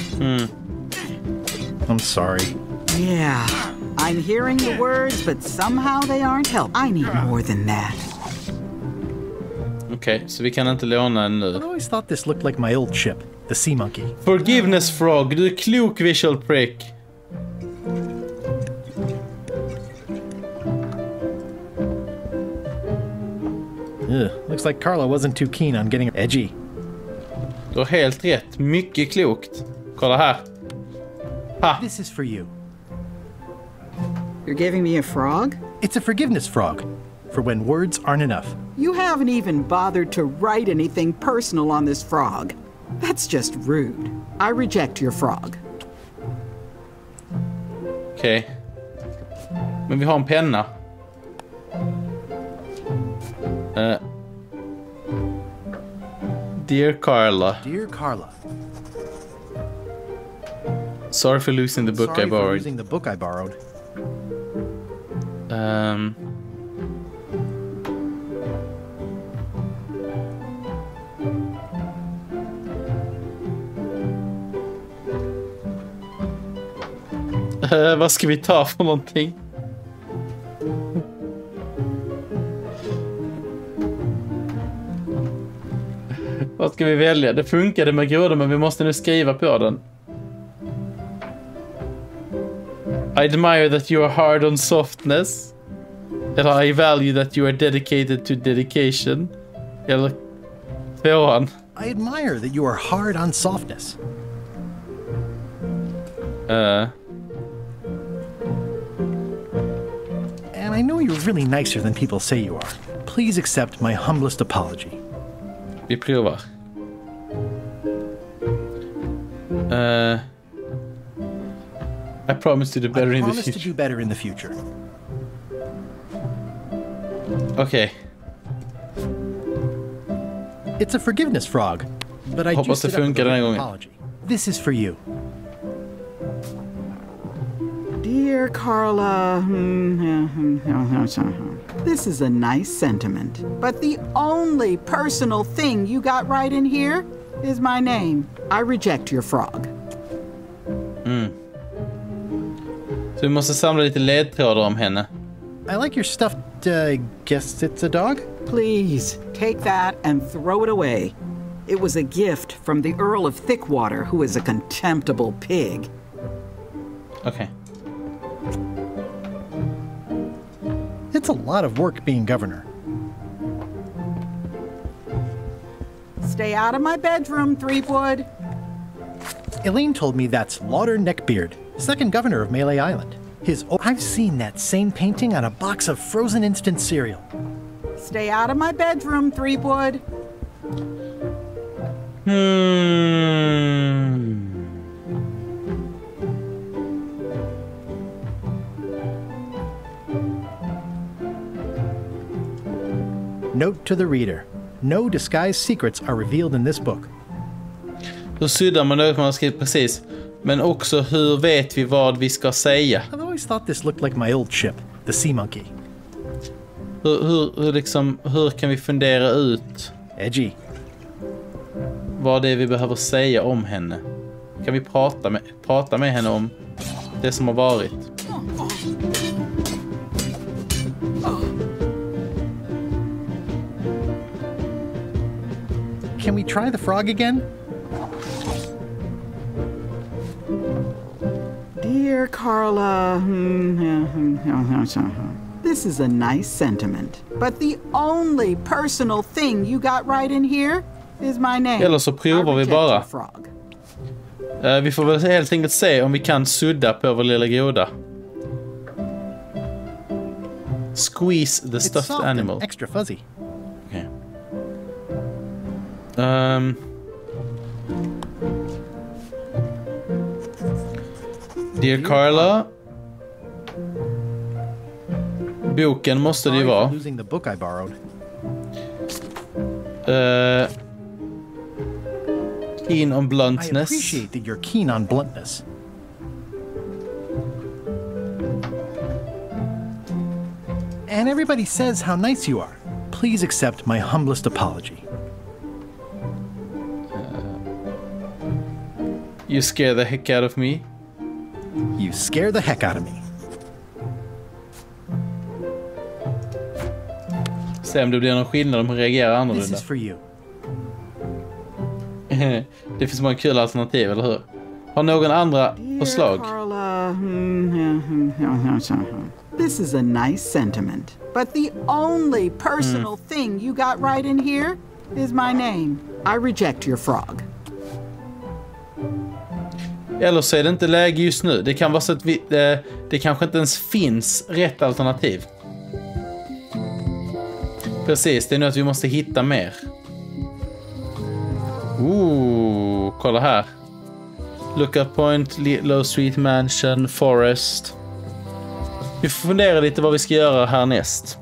I'm sorry. Yeah, I'm hearing the words, but somehow they aren't helping. I need more than that. Okej, så vi kan inte låna en nu. I always thought this looked like my old ship, the Sea Monkey. Forgiveness Frog, du är klok visual prick. Looks like Carla wasn't too keen on getting edgy. Du har helt rätt, mycket klokt. Kolla här. Ha. This is for you. You're giving me a frog? It's a forgiveness frog, for when words aren't enough. You haven't even bothered to write anything personal on this frog. That's just rude. I reject your frog. Okej. Men vi har en penna. Dear Carla. Dear Carla. Sorry for losing the book I borrowed. Sorry for losing the book I borrowed. Vad ska vi ta för någonting? Vad ska vi välja? Det funkade med grodor, men vi måste nu skriva på den. I admire that you are hard on softness. Eller I value that you are dedicated to dedication. Eller tvåan. I admire that you are hard on softness. And I know you're really nicer than people say you are. Please accept my humblest apology. Vi provar. I promise to do better in the promise to future. do better in the future. Okej. It's a forgiveness frog, but I Hoppas juiced det it up with funkar a den här little gången. apology. This is for you. Dear Carla, this is a nice sentiment, but the only personal thing you got right in here is my name. I reject your frog. Så vi måste samla lite ledtrådar om henne. I like your stuffed, guess it's a dog? Please, take that and throw it away. It was a gift from the Earl of Thickwater, who is a contemptible pig. Okej. It's a lot of work being governor. Stay out of my bedroom, Threepwood. Elaine told me that's Lauder Neckbeard, second governor of Melee Island. I've seen that same painting on a box of frozen instant cereal. Stay out of my bedroom, Threepwood. Note to the reader. No disguised secrets are revealed in this book. Hur syddar man ut man har skrivit precis? Men också hur vet vi vad vi ska säga? I've always thought this looked like my old ship, the Sea Monkey. Hur kan vi fundera ut Edgy. Vad det är vi behöver säga om henne? Kan vi prata med henne om det som har varit? Can we try the frog again? Dear Carla, this is a nice sentiment, but the only personal thing you got right in here is my name. Eller så provar vi bara. Vi får väl helt enkelt se om vi kan sudda på vår lilla groda. Squeeze the stuffed animal. Extra fuzzy. Okay. Dear Carla. Boken måste det ju vara. Losing the book I borrowed. Keen on bluntness. I appreciate that you're keen on bluntness. And everybody says how nice you are. Please accept my humblest apology. You scare the heck out of me. You scare the heck out of me. Se om det blir någon skillnad om hon reagerar annorlunda. This is for you. Det finns många kul alternativ, eller hur? Har någon andra förslag? Carla, this is a nice sentiment, but the only personal thing you got right in here is my name. I reject your frog. Eller så är det inte läge just nu. Det kan vara så att det kanske inte ens finns rätt alternativ. Precis, det är nu att vi måste hitta mer. Kolla här. Lookout Point, Low Street Mansion, Forest. Vi får fundera lite vad vi ska göra härnäst.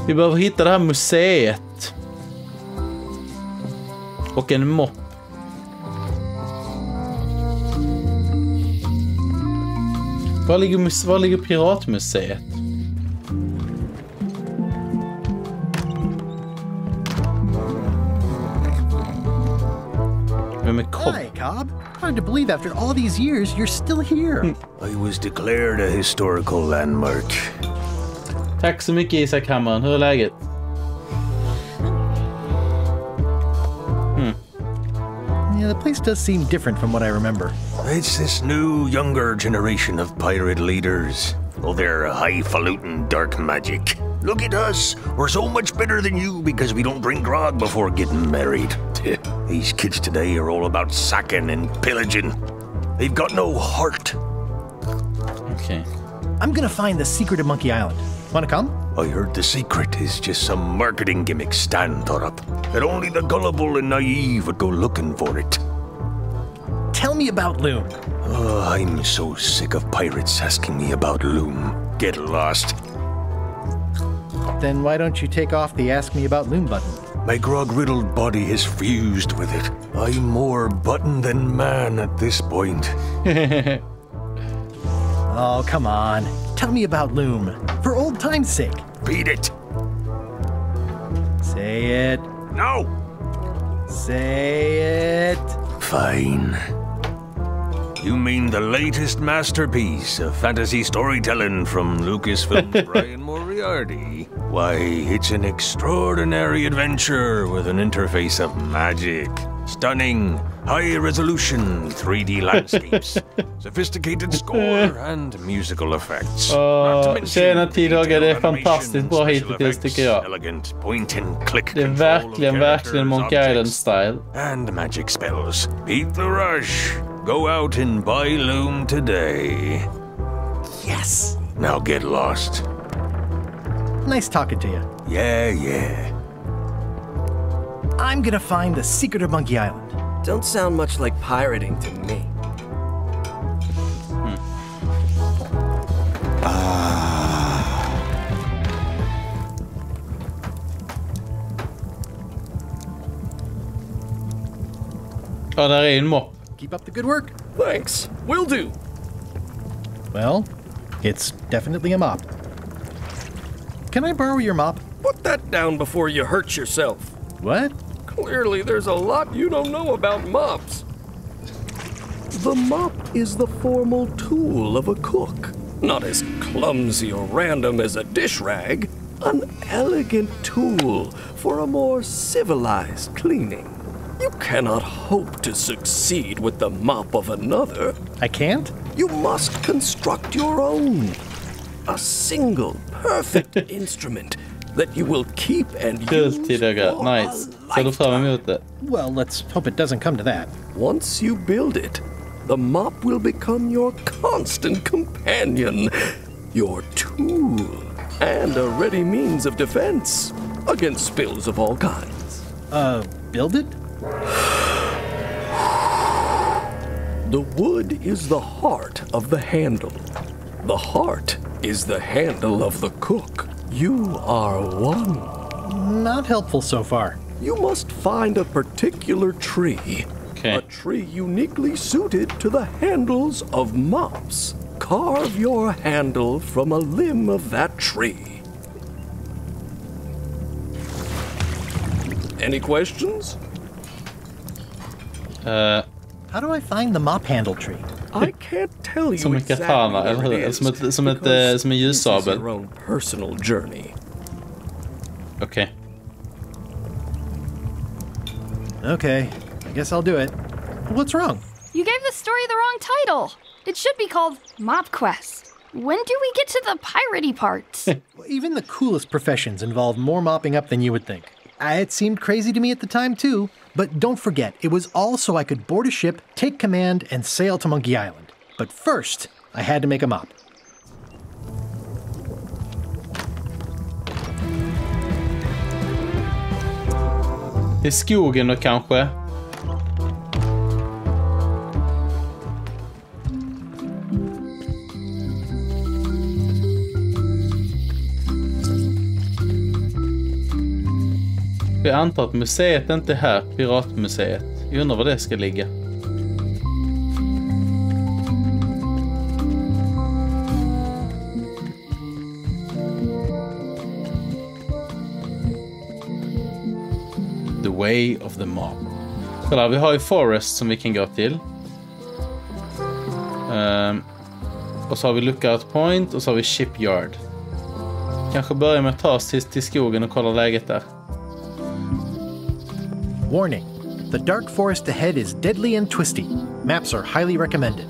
Vi behöver hitta det här museet. Och en mopp. Var ligger piratmuseet? Hi, Cobb. Hard to believe after all these years you're still here. I was declared a historical landmark. Tack så mycket, Isak Hammaren. Hur är läget? Yeah, the place does seem different from what I remember. It's this new, younger generation of pirate leaders. Oh, they're highfalutin dark magic. Look at us. We're so much better than you because we don't drink grog before getting married. These kids today are all about sacking and pillaging. They've got no heart. Okay. I'm gonna find the secret of Monkey Island. Wanna come? I heard the secret is just some marketing gimmick Stan thought up. That only the gullible and naive would go looking for it. Tell me about Loom. Oh, I'm so sick of pirates asking me about Loom. Get lost. Then why don't you take off the Ask Me About Loom button? My grog-riddled body has fused with it. I'm more button than man at this point. Oh, come on. Tell me about Loom. For old time's sake. Beat it. Say it. No. Say it. Fine. You mean the latest masterpiece of fantasy storytelling from Lucasfilm's Brian Moriarty? Why, it's an extraordinary adventure with an interface of magic. Stunning, high-resolution 3D landscapes, sophisticated score and musical effects. Tjena T-Doggar, det är fantastiskt bra hittills tycker jag. Elegant point-and-click det är verkligen Monkey Island-style. And magic spells. Beat the rush. Go out and buy Loom today. Yes! Now get lost. Nice talking to you. Yeah. I'm gonna find the secret of Monkey Island. Don't sound much like pirating to me. Ja, där är en mopp. Keep up the good work. Thanks. Will do. Well, it's definitely a mop. Can I borrow your mop? Put that down before you hurt yourself. What? Clearly, there's a lot you don't know about mops. The mop is the formal tool of a cook. Not as clumsy or random as a dish rag. An elegant tool for a more civilized cleaning. You cannot hope to succeed with the mop of another. I can't? You must construct your own. A single, perfect instrument that you will keep and use for nice. Så fram emot det. Well, let's hope it doesn't come to that. Once you build it, the mop will become your constant companion, your tool, and a ready means of defense against spills of all kinds. Build it? The wood is the heart of the handle. The heart is the handle of the cook. You are one. Not helpful so far. You must find a particular tree. Okay. A tree uniquely suited to the handles of mops. Carve your handle from a limb of that tree. Any questions? How do I find the mop handle tree? I can't tell you som en katana, eller hur? Som en ljussabel. Your own personal journey. Okay. Okay, I guess I'll do it. What's wrong? You gave the story the wrong title. It should be called Mop Quest. When do we get to the piratey parts? Even the coolest professions involve more mopping up than you would think. It seemed crazy to me at the time, too. But don't forget, it was all so I could board a ship, take command, and sail to Monkey Island. But first, I had to make a mop. I skogen då kanske? Jag antar att museet inte är här, Piratmuseet. Jag undrar var det ska ligga. The Way of the Mop. Kolla, vi har ju Forest som vi kan gå till. Och så har vi Lookout Point och så har vi Shipyard. Kanske börja med att ta oss till skogen och kolla läget där. Warning. The dark forest ahead is deadly and twisty. Maps are highly recommended.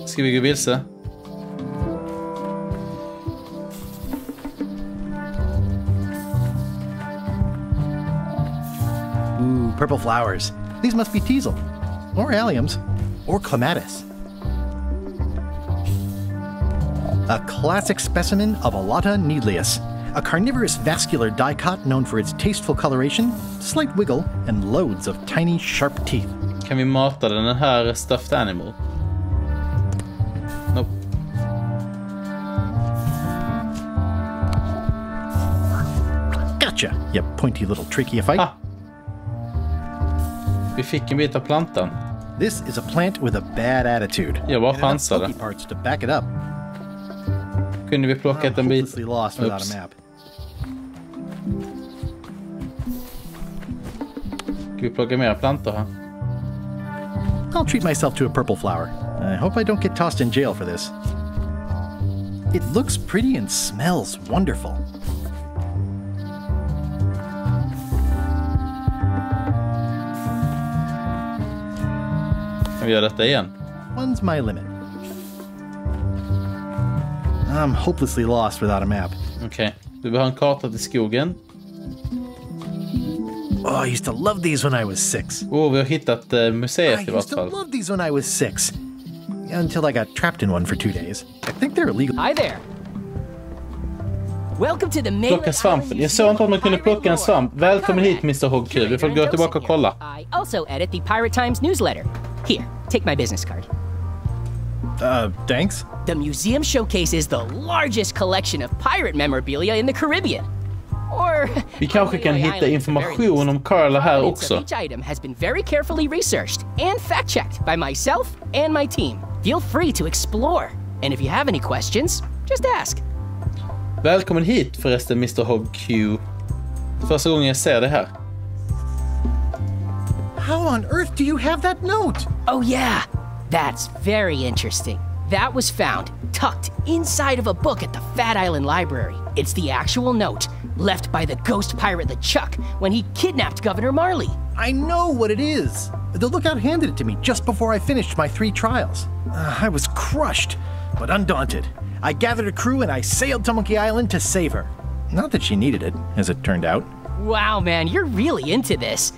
Ska vi gå vilse? Ooh, purple flowers. These must be teasel. Or alliums. Or clematis. A classic specimen of Alata needleus. A carnivorous vascular dicot known for its tasteful coloration, slight wiggle, and loads of tiny, sharp teeth. Kan vi mata den här stuffed animal? Nope. Gotcha, you pointy little tricky fight. Vi fick en bit av plantan. This is a plant with a bad attitude. Jag bara chansade. Parts to back it up. Kunde vi plockat en bit? Lost without a map. Ska vi plocka mer plantor här? I'll treat myself to a purple flower. I hope I don't get tossed in jail for this. It looks pretty and smells wonderful. Kan vi göra detta igen? One's my limit. I'm hopelessly lost without a map. Okej. Du behöver en karta till skogen. Oh, I used to love these when I was 6. Vi har hittat museet i vart fall. I used to love these when I was 6. Until I got trapped in one for 2 days. I think they're illegal. Hi there. Welcome to the Plocka svampen. Jag såg inte att man kunde plocka en svamp. Välkommen hit, Mr. Hogg. Vi får gå tillbaka och kolla. I also edit the Pirate Times newsletter. Here, take my business card. Thanks. The museum showcases the largest collection of pirate memorabilia in the Caribbean. Or vi kanske kan hitta information om Carla här också. Each item has been very carefully researched and fact-checked by myself and my team. Feel free to explore. And if you have any questions, just ask. Välkommen hit förresten, Mr. Hogg Q. Första gången jag ser det här. How on earth do you have that note? Oh yeah, that's very interesting. That was found tucked inside of a book at the Fat Island Library. It's the actual note left by the ghost pirate LeChuck when he kidnapped Governor Marley. I know what it is. The lookout handed it to me just before I finished my 3 trials. I was crushed, but undaunted. I gathered a crew and I sailed to Monkey Island to save her. Not that she needed it, as it turned out. Wow, man, you're really into this.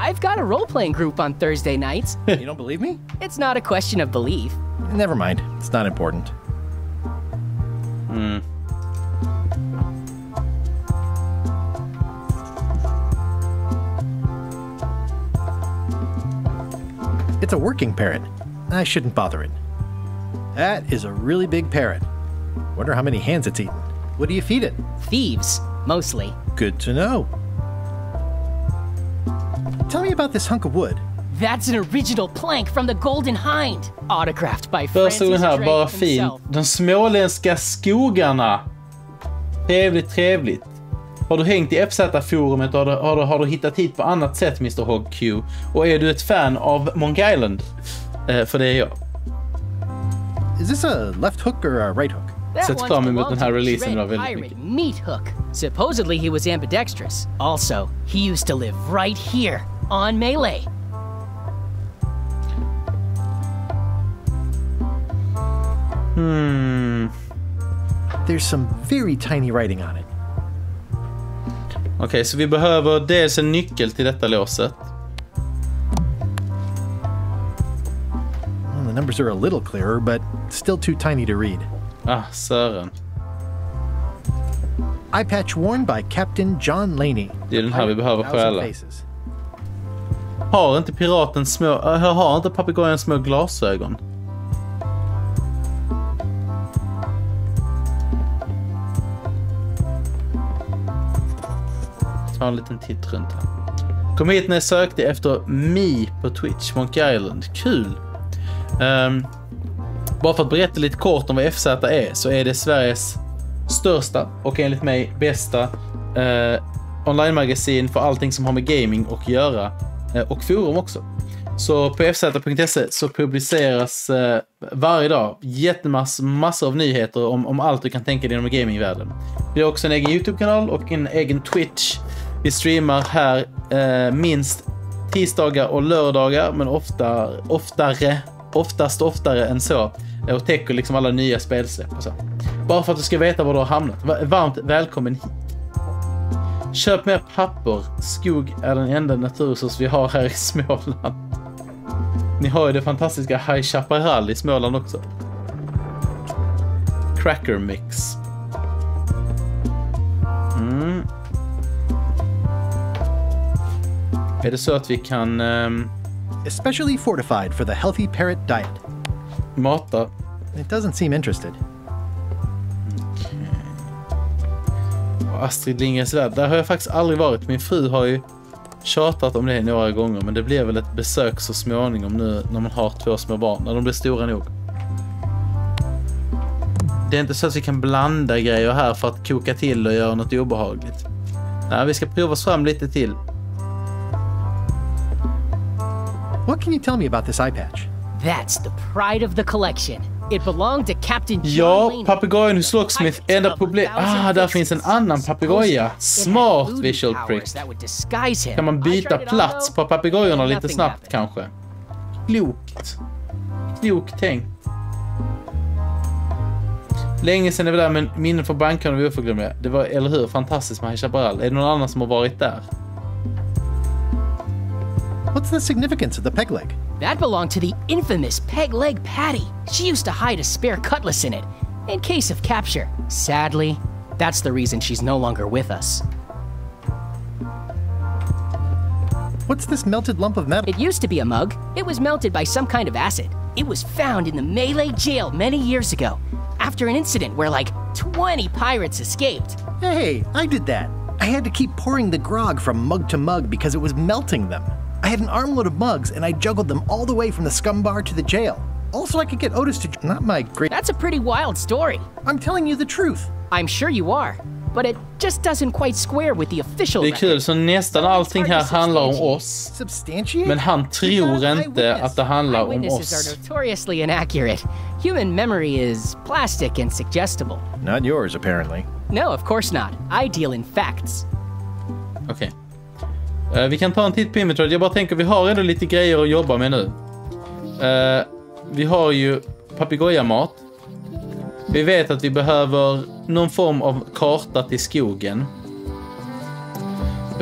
I've got a role-playing group on Thursday nights. You don't believe me? It's not a question of belief. Never mind. It's not important. It's a working parrot. I shouldn't bother it. That is a really big parrot. Wonder how many hands it's eaten. What do you feed it? Thieves, mostly. Good to know. Tell me about this hunk of wood. That's an original plank from the Golden Hind, autographed by Första gången Francis här, bara Drake fin. himself. De småländska skogarna. Trevligt. Har du hängt i FZ-forumet och har du hittat hit på annat sätt, Mr. Hogg Q? Och är du ett fan av Monkey Island? För det är jag. Is this a left hook or a right hook? Sett fram emot den här releasen var väldigt mycket. Meat Hook. Supposedly he was ambidextrous. Also, he used to live right here on Melee. There's some very tiny writing on it. Okej, så vi behöver dels en nyckel till detta låset. Well, the numbers are a little clearer, but still too tiny to read. Sören. Eye patch worn by Captain John Laney. Det är den här vi behöver stjäla. Har inte piraten har inte papegojan små glasögon? Ta en liten titt runt här. Kom hit när jag sökte efter Mi på Twitch, Monkey Island. Kul! Bara för att berätta lite kort om vad FZ är, så är det Sveriges största och enligt mig bästa online-magasin för allting som har med gaming att göra, och forum också. Så på fz.se så publiceras varje dag massor av nyheter om allt du kan tänka dig inom gamingvärlden. Vi har också en egen YouTube-kanal och en egen Twitch. Vi streamar här minst tisdagar och lördagar, men oftast oftare än så, och täcker liksom alla nya spelsläpp och så. Bara för att du ska veta var du har hamnat. Varmt välkommen hit. Köp mer papper. Skog är den enda naturresurs vi har här i Småland. Ni har ju det fantastiska High Chaparral i Småland också. Cracker mix. Är det så att vi kan especially fortified for the healthy parrot diet. Mata. It doesn't seem interested. Astrid Lindgrens Värld, där har jag faktiskt aldrig varit. Min fru har ju tjatat om det några gånger, men det blir väl ett besök så småningom nu när man har 2 små barn, när de blir stora nog. Det är inte så att vi kan blanda grejer här för att koka till och göra något obehagligt. Nej, vi ska prova oss fram lite till. What can you tell me about this eye patch? That's the pride of the collection. It belonged to Captain John Ja, Laney. papegojan hos Locksmith. Enda problem... där finns en annan papegoja. Smart visual prick. Kan man byta plats på papegojorna lite snabbt kanske? Klokt. Klokt tänkt. Länge sedan är vi där, men minnen från banken och vi oförglömliga. Det var, eller hur, fantastiskt med Chaparral. Är det någon annan som har varit där? What's the significance of the peg leg? That belonged to the infamous Peg Leg Patty. She used to hide a spare cutlass in it, in case of capture. Sadly, that's the reason she's no longer with us. What's this melted lump of metal? It used to be a mug. It was melted by some kind of acid. It was found in the Malay jail many years ago, after an incident where like 20 pirates escaped. Hey, I did that. I had to keep pouring the grog from mug to mug because it was melting them. I had an armload of mugs, and I juggled them all the way from the scum bar to the jail. Also, I could get Otis to... Not my great... That's a pretty wild story. I'm telling you the truth. I'm sure you are, but it just doesn't quite square with the official Det är kul, så nästan allting här handlar om oss. Men han tror inte att det handlar om Eyewitnesses oss. are notoriously inaccurate. Human memory is plastic and suggestible. Not yours, apparently. No, of course not. I deal in facts. Okej. Vi kan ta en titt på inventory. Jag bara tänker, vi har ändå lite grejer att jobba med nu. Vi har ju papegojamat. Vi vet att vi behöver någon form av karta till skogen.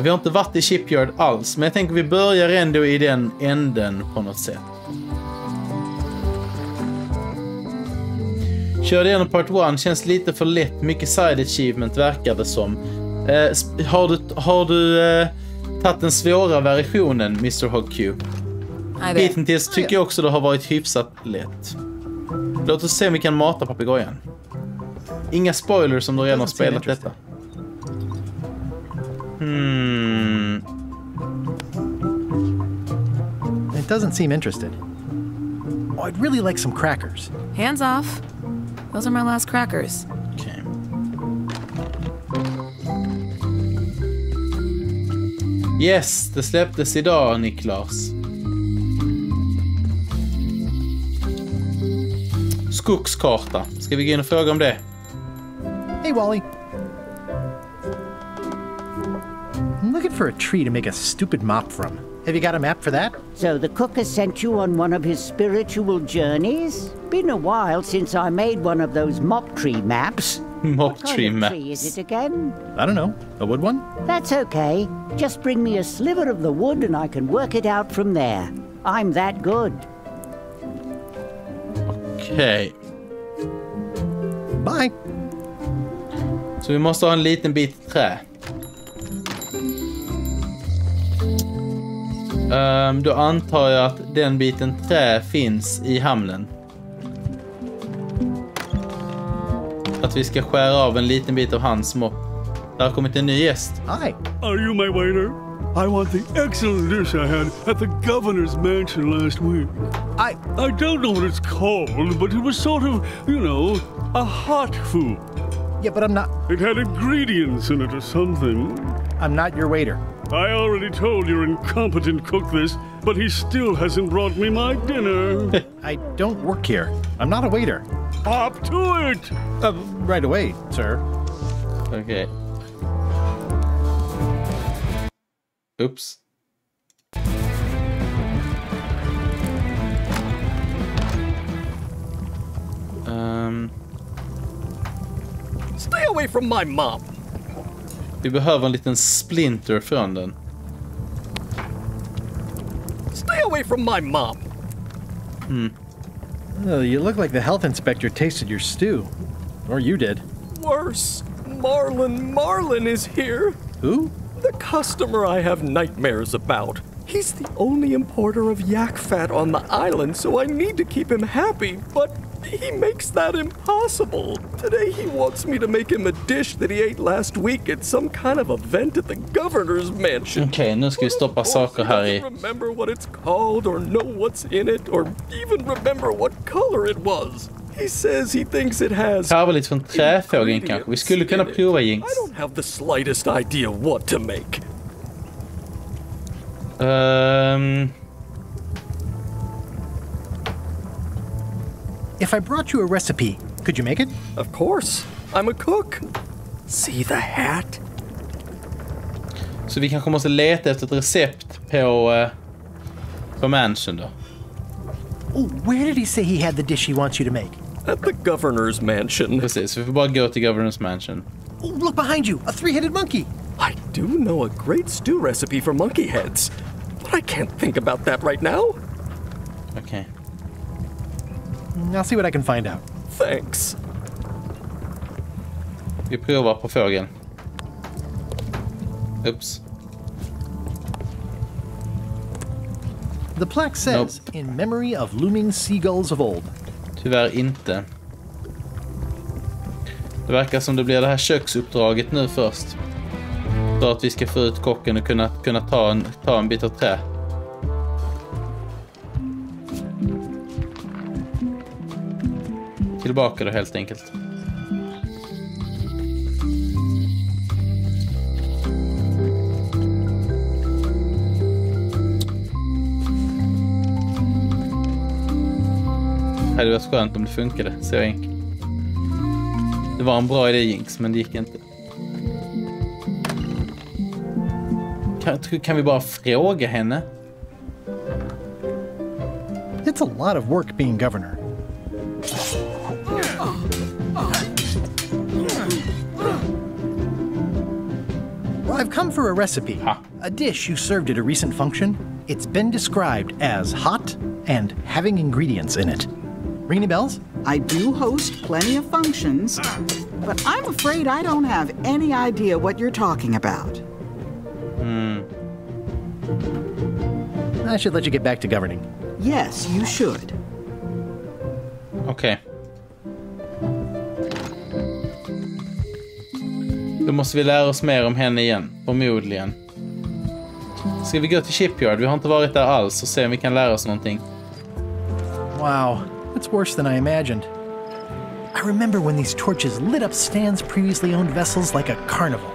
Vi har inte varit i Shipyard alls, men jag tänker vi börjar ändå i den änden på något sätt. Kör igenom part 1 känns lite för lätt. Mycket side achievement verkar det som. Har du tagit den svåra versionen, Mr. HQ? Hittills tycker jag också det har varit hyfsat lätt. Låt oss se om vi kan mata papegojan. Inga spoilers om du redan har spelat detta. It doesn't seem interested. Oh, I'd really like some crackers. Hands off. Those are my last crackers. Okay. Yes, det släpptes idag, Niklas. Skogskarta. Ska vi gå in och fråga om det? Hey, Wally. I'm looking for a tree to make a stupid mop from. Have you got a map for that? So the cook has sent you on one of his spiritual journeys? Been a while since I made one of those mop tree maps. Mop tree What maps. tree is it again? I don't know. A wood one? That's okay. Just bring me a sliver of the wood and I can work it out from there. I'm that good. Okej. Bye. Så vi måste ha en liten bit trä. Då antar jag att den biten trä finns i hamnen. Att vi ska skära av en liten bit av hans mopp. Det har kommit en ny gäst. Hi. Are you my waiter? I want the excellent dish I had at the governor's mansion last week. I don't know what it's called, but it was sort of, you know, a hot food. Yeah, but I'm not... It had ingredients in it or something. I'm not your waiter. I already told your incompetent cook this, but he still hasn't brought me my dinner. I don't work here. I'm not a waiter. Hop to it! Right away, sir. Okay. Oops. Stay away from my mop. Vi behöver en liten splinter från den. Stay away from my mop. Oh, you look like the health inspector tasted your stew. Or you did. Worse. Marlin is here. Who? The customer I have nightmares about. He's the only importer of yak fat on the island, so I need to keep him happy, but he makes that impossible. Today he wants me to make him a dish that he ate last week at some kind of event at the governor's mansion. Okej, nu ska vi stoppa saker här i. Remember what it's called or know what's in it or even remember what color it was. He says he thinks it has. Karva lite från träfågeln kanske. Vi skulle kunna prova, Jinx. I don't have the slightest idea what to make. If I brought you a recipe, could you make it? Of course. I'm a cook. See the hat? Så vi kanske måste leta efter ett recept på mansion då. Oh, where did he say he had the dish he wants you to make? At the governor's mansion. Precis, så vi får bara gå till governor's mansion. Oh, look behind you, a three-headed monkey. I do know a great stew recipe for monkey heads, but I can't think about that right now. Okay. I'll see what I can find out. Thanks. Vi provar på fågeln. Oops. The plaque says, in memory of looming seagulls of old. Tyvärr inte. Det verkar som det blir det här köksuppdraget nu först. För att vi ska få ut kocken och kunna ta en bit av trä. Tillbaka då helt enkelt. Det hade varit skönt om det funkade, så enkelt. Det var en bra idé, Jinx, men det gick inte. Kan vi bara fråga henne? It's a lot of work being governor. Well, I've come for a recipe. A dish you served at a recent function. It's been described as hot and having ingredients in it. Ring any bells? I do host plenty of functions, but I'm afraid I don't have any idea what you're talking about. I should let you get back to governing. Yes, you should. Okej. Då måste vi lära oss mer om henne igen, förmodligen. Ska vi gå till Shipyard? Vi har inte varit där alls och se om vi kan lära oss någonting. Wow, that's worse than I imagined. I remember when these torches lit up Stan's previously owned vessels like a carnival.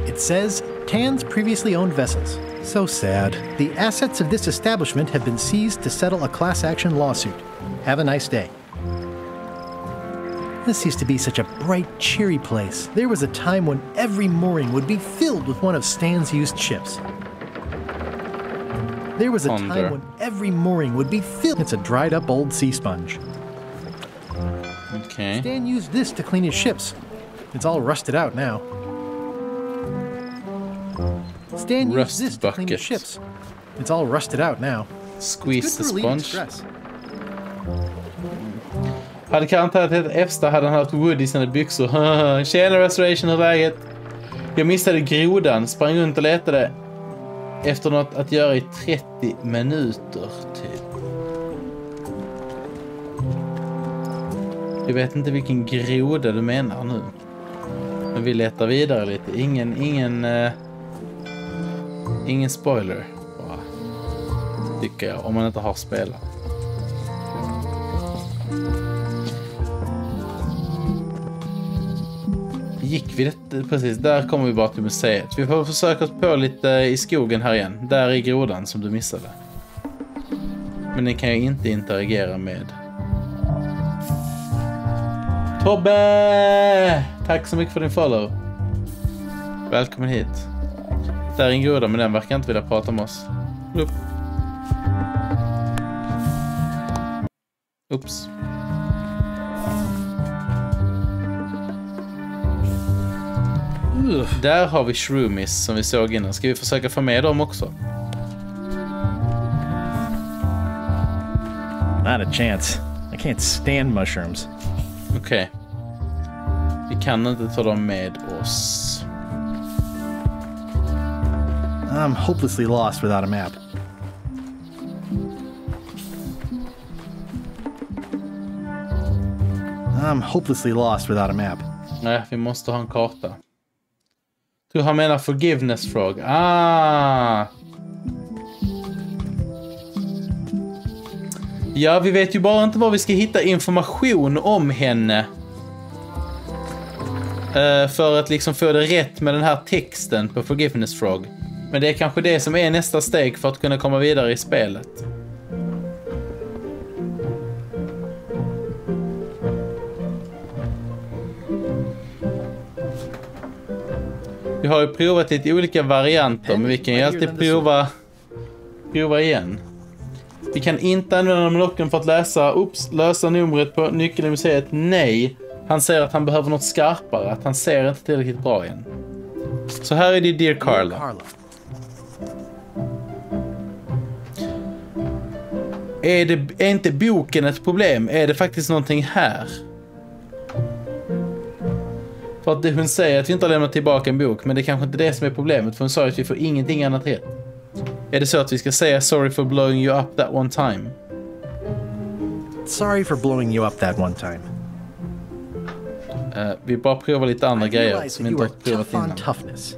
It says, Tan's previously owned vessels. So sad. The assets of this establishment have been seized to settle a class action lawsuit. Have a nice day. This used to be such a bright, cheery place. There was a time when every mooring would be filled with one of Stan's used ships. There was a time when every mooring would be filled. It's a dried up old sea sponge. Okay. Stan used this to clean his ships. It's all rusted out now. Stan used this to clean his ships. It's all rusted out now. Squeeze the sponge. Hade karantärat hetat Efsta hade han haft wood i sina byxor. Tjena Restoration, hur är läget? Jag missade grodan, sprang runt och letade efter något att göra i 30 minuter typ. Jag vet inte vilken groda du menar nu. Men vi letar vidare lite. Ingen spoiler. Bara. Tycker jag, om man inte har spelat. Gick vi det? Precis, där kommer vi bara till museet. Vi får försöka oss på lite i skogen här igen. Där är grodan som du missade. Men den kan jag inte interagera med. Tobbe! Tack så mycket för din follow. Välkommen hit. Där är en groda, men den verkar inte vilja prata med oss. Oops. Där har vi shroomies som vi såg innan. Ska vi försöka få med dem också? Not a chance. I can't stand mushrooms. Okej. Vi kan inte ta dem med oss. I'm hopelessly lost without a map. I'm hopelessly lost without a map. Nej, vi måste ha en karta. Tror han menar forgiveness frog. Ah! Ja, vi vet ju bara inte var vi ska hitta information om henne. För att liksom få det rätt med den här texten på forgiveness frog. Men det är kanske det som är nästa steg för att kunna komma vidare i spelet. Vi har ju provat lite olika varianter, men vi kan ju alltid prova igen. Vi kan inte använda blocken för att lösa numret på nyckeln i museet. Nej, han säger att han behöver något skarpare, att han ser inte tillräckligt bra igen. Så här är det Dear Carla. Är inte boken ett problem? Är det faktiskt någonting här? För att hon säger att vi inte har lämnat tillbaka en bok, men det är kanske inte det som är problemet, för hon sa att vi får ingenting annat rätt. Är det så att vi ska säga sorry for blowing you up that one time? Sorry for blowing you up that one time. Vi bara provar lite andra grejer som inte har provat innan. Toughness.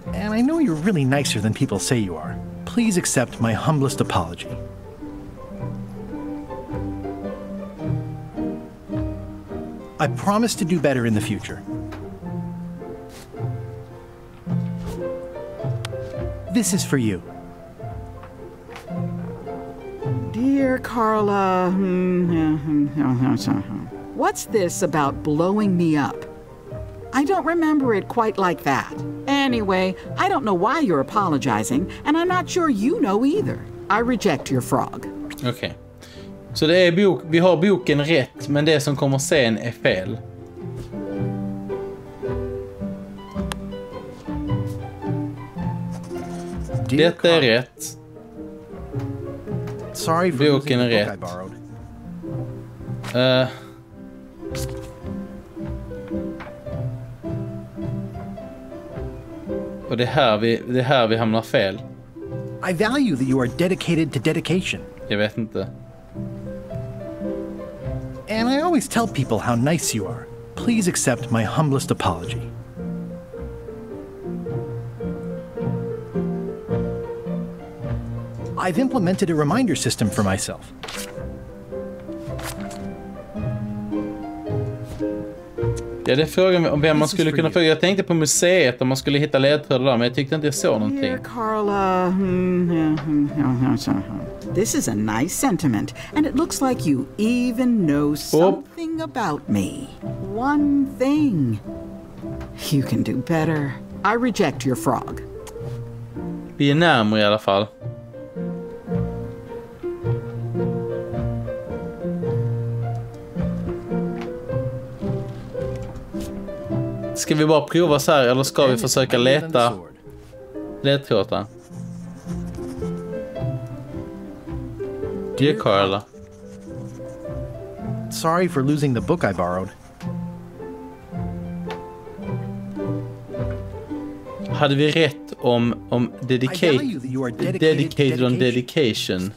And I know you're really nicer than people say you are. Please accept my humblest apology. I promise to do better in the future. This is for you. Dear Carla, what's this about blowing me up? I don't remember it quite like that. Anyway, I don't know why you're apologizing, and I'm not sure you know either. I reject your frog. Okej. Så det är vi har boken rätt, men det som kommer sen är fel. Detta är rätt. Boken är rätt. Och det är här vi hamnar fel. I value that you are dedicated to dedication. Jag vet inte. And I always tell people how nice you are. Please accept my humblest apology. I've implemented a reminder system for myself. Ja, det är frågan om vem man skulle kunna fråga. Jag tänkte på museet om man skulle hitta ledtrådar där, men jag tyckte inte jag såg någonting. Dear Carla, this is a nice sentiment, and it looks like you even know something about me. One thing. You can do better. I reject your frog. Vi är närmare i alla fall. Ska vi bara prova så här, eller ska vi försöka leta ledtrådar? Dear Carla. Sorry for losing the book I borrowed. Hade vi rätt om dedicated on dedication?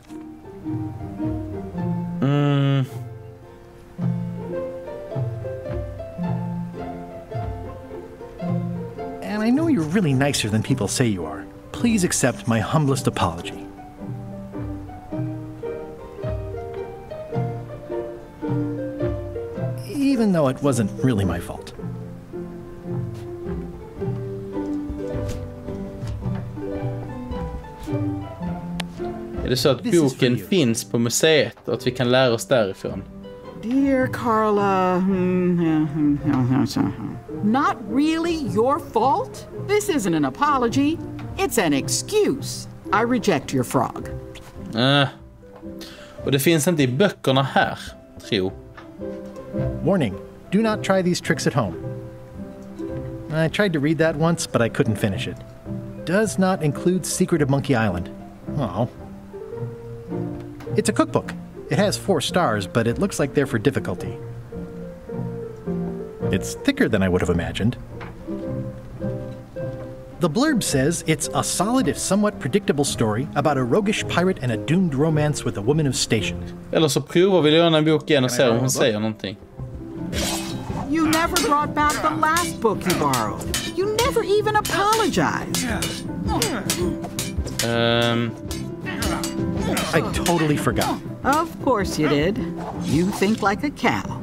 And I know you're really nicer than people say you are. Please accept my humblest apology. Even though it wasn't really my fault. Är det så att boken finns på museet och att vi kan lära oss därifrån? Dear Carla, not really your fault? This isn't an apology. It's an excuse. I reject your frog. Och det finns inte i böckerna här, tro. Warning, do not try these tricks at home. I tried to read that once, but I couldn't finish it. Does not include Secret of Monkey Island. Oh. It's a cookbook. It has 4 stars, but it looks like they're for difficulty. It's thicker than I would have imagined. The blurb says it's a solid if somewhat predictable story about a roguish pirate and a doomed romance with a woman of station. Eller så provar vi låna en bok igen och se om hon säger någonting. You never brought back the last book you borrowed. You never even apologized. I totally forgot. Of course you did. You think like a cow.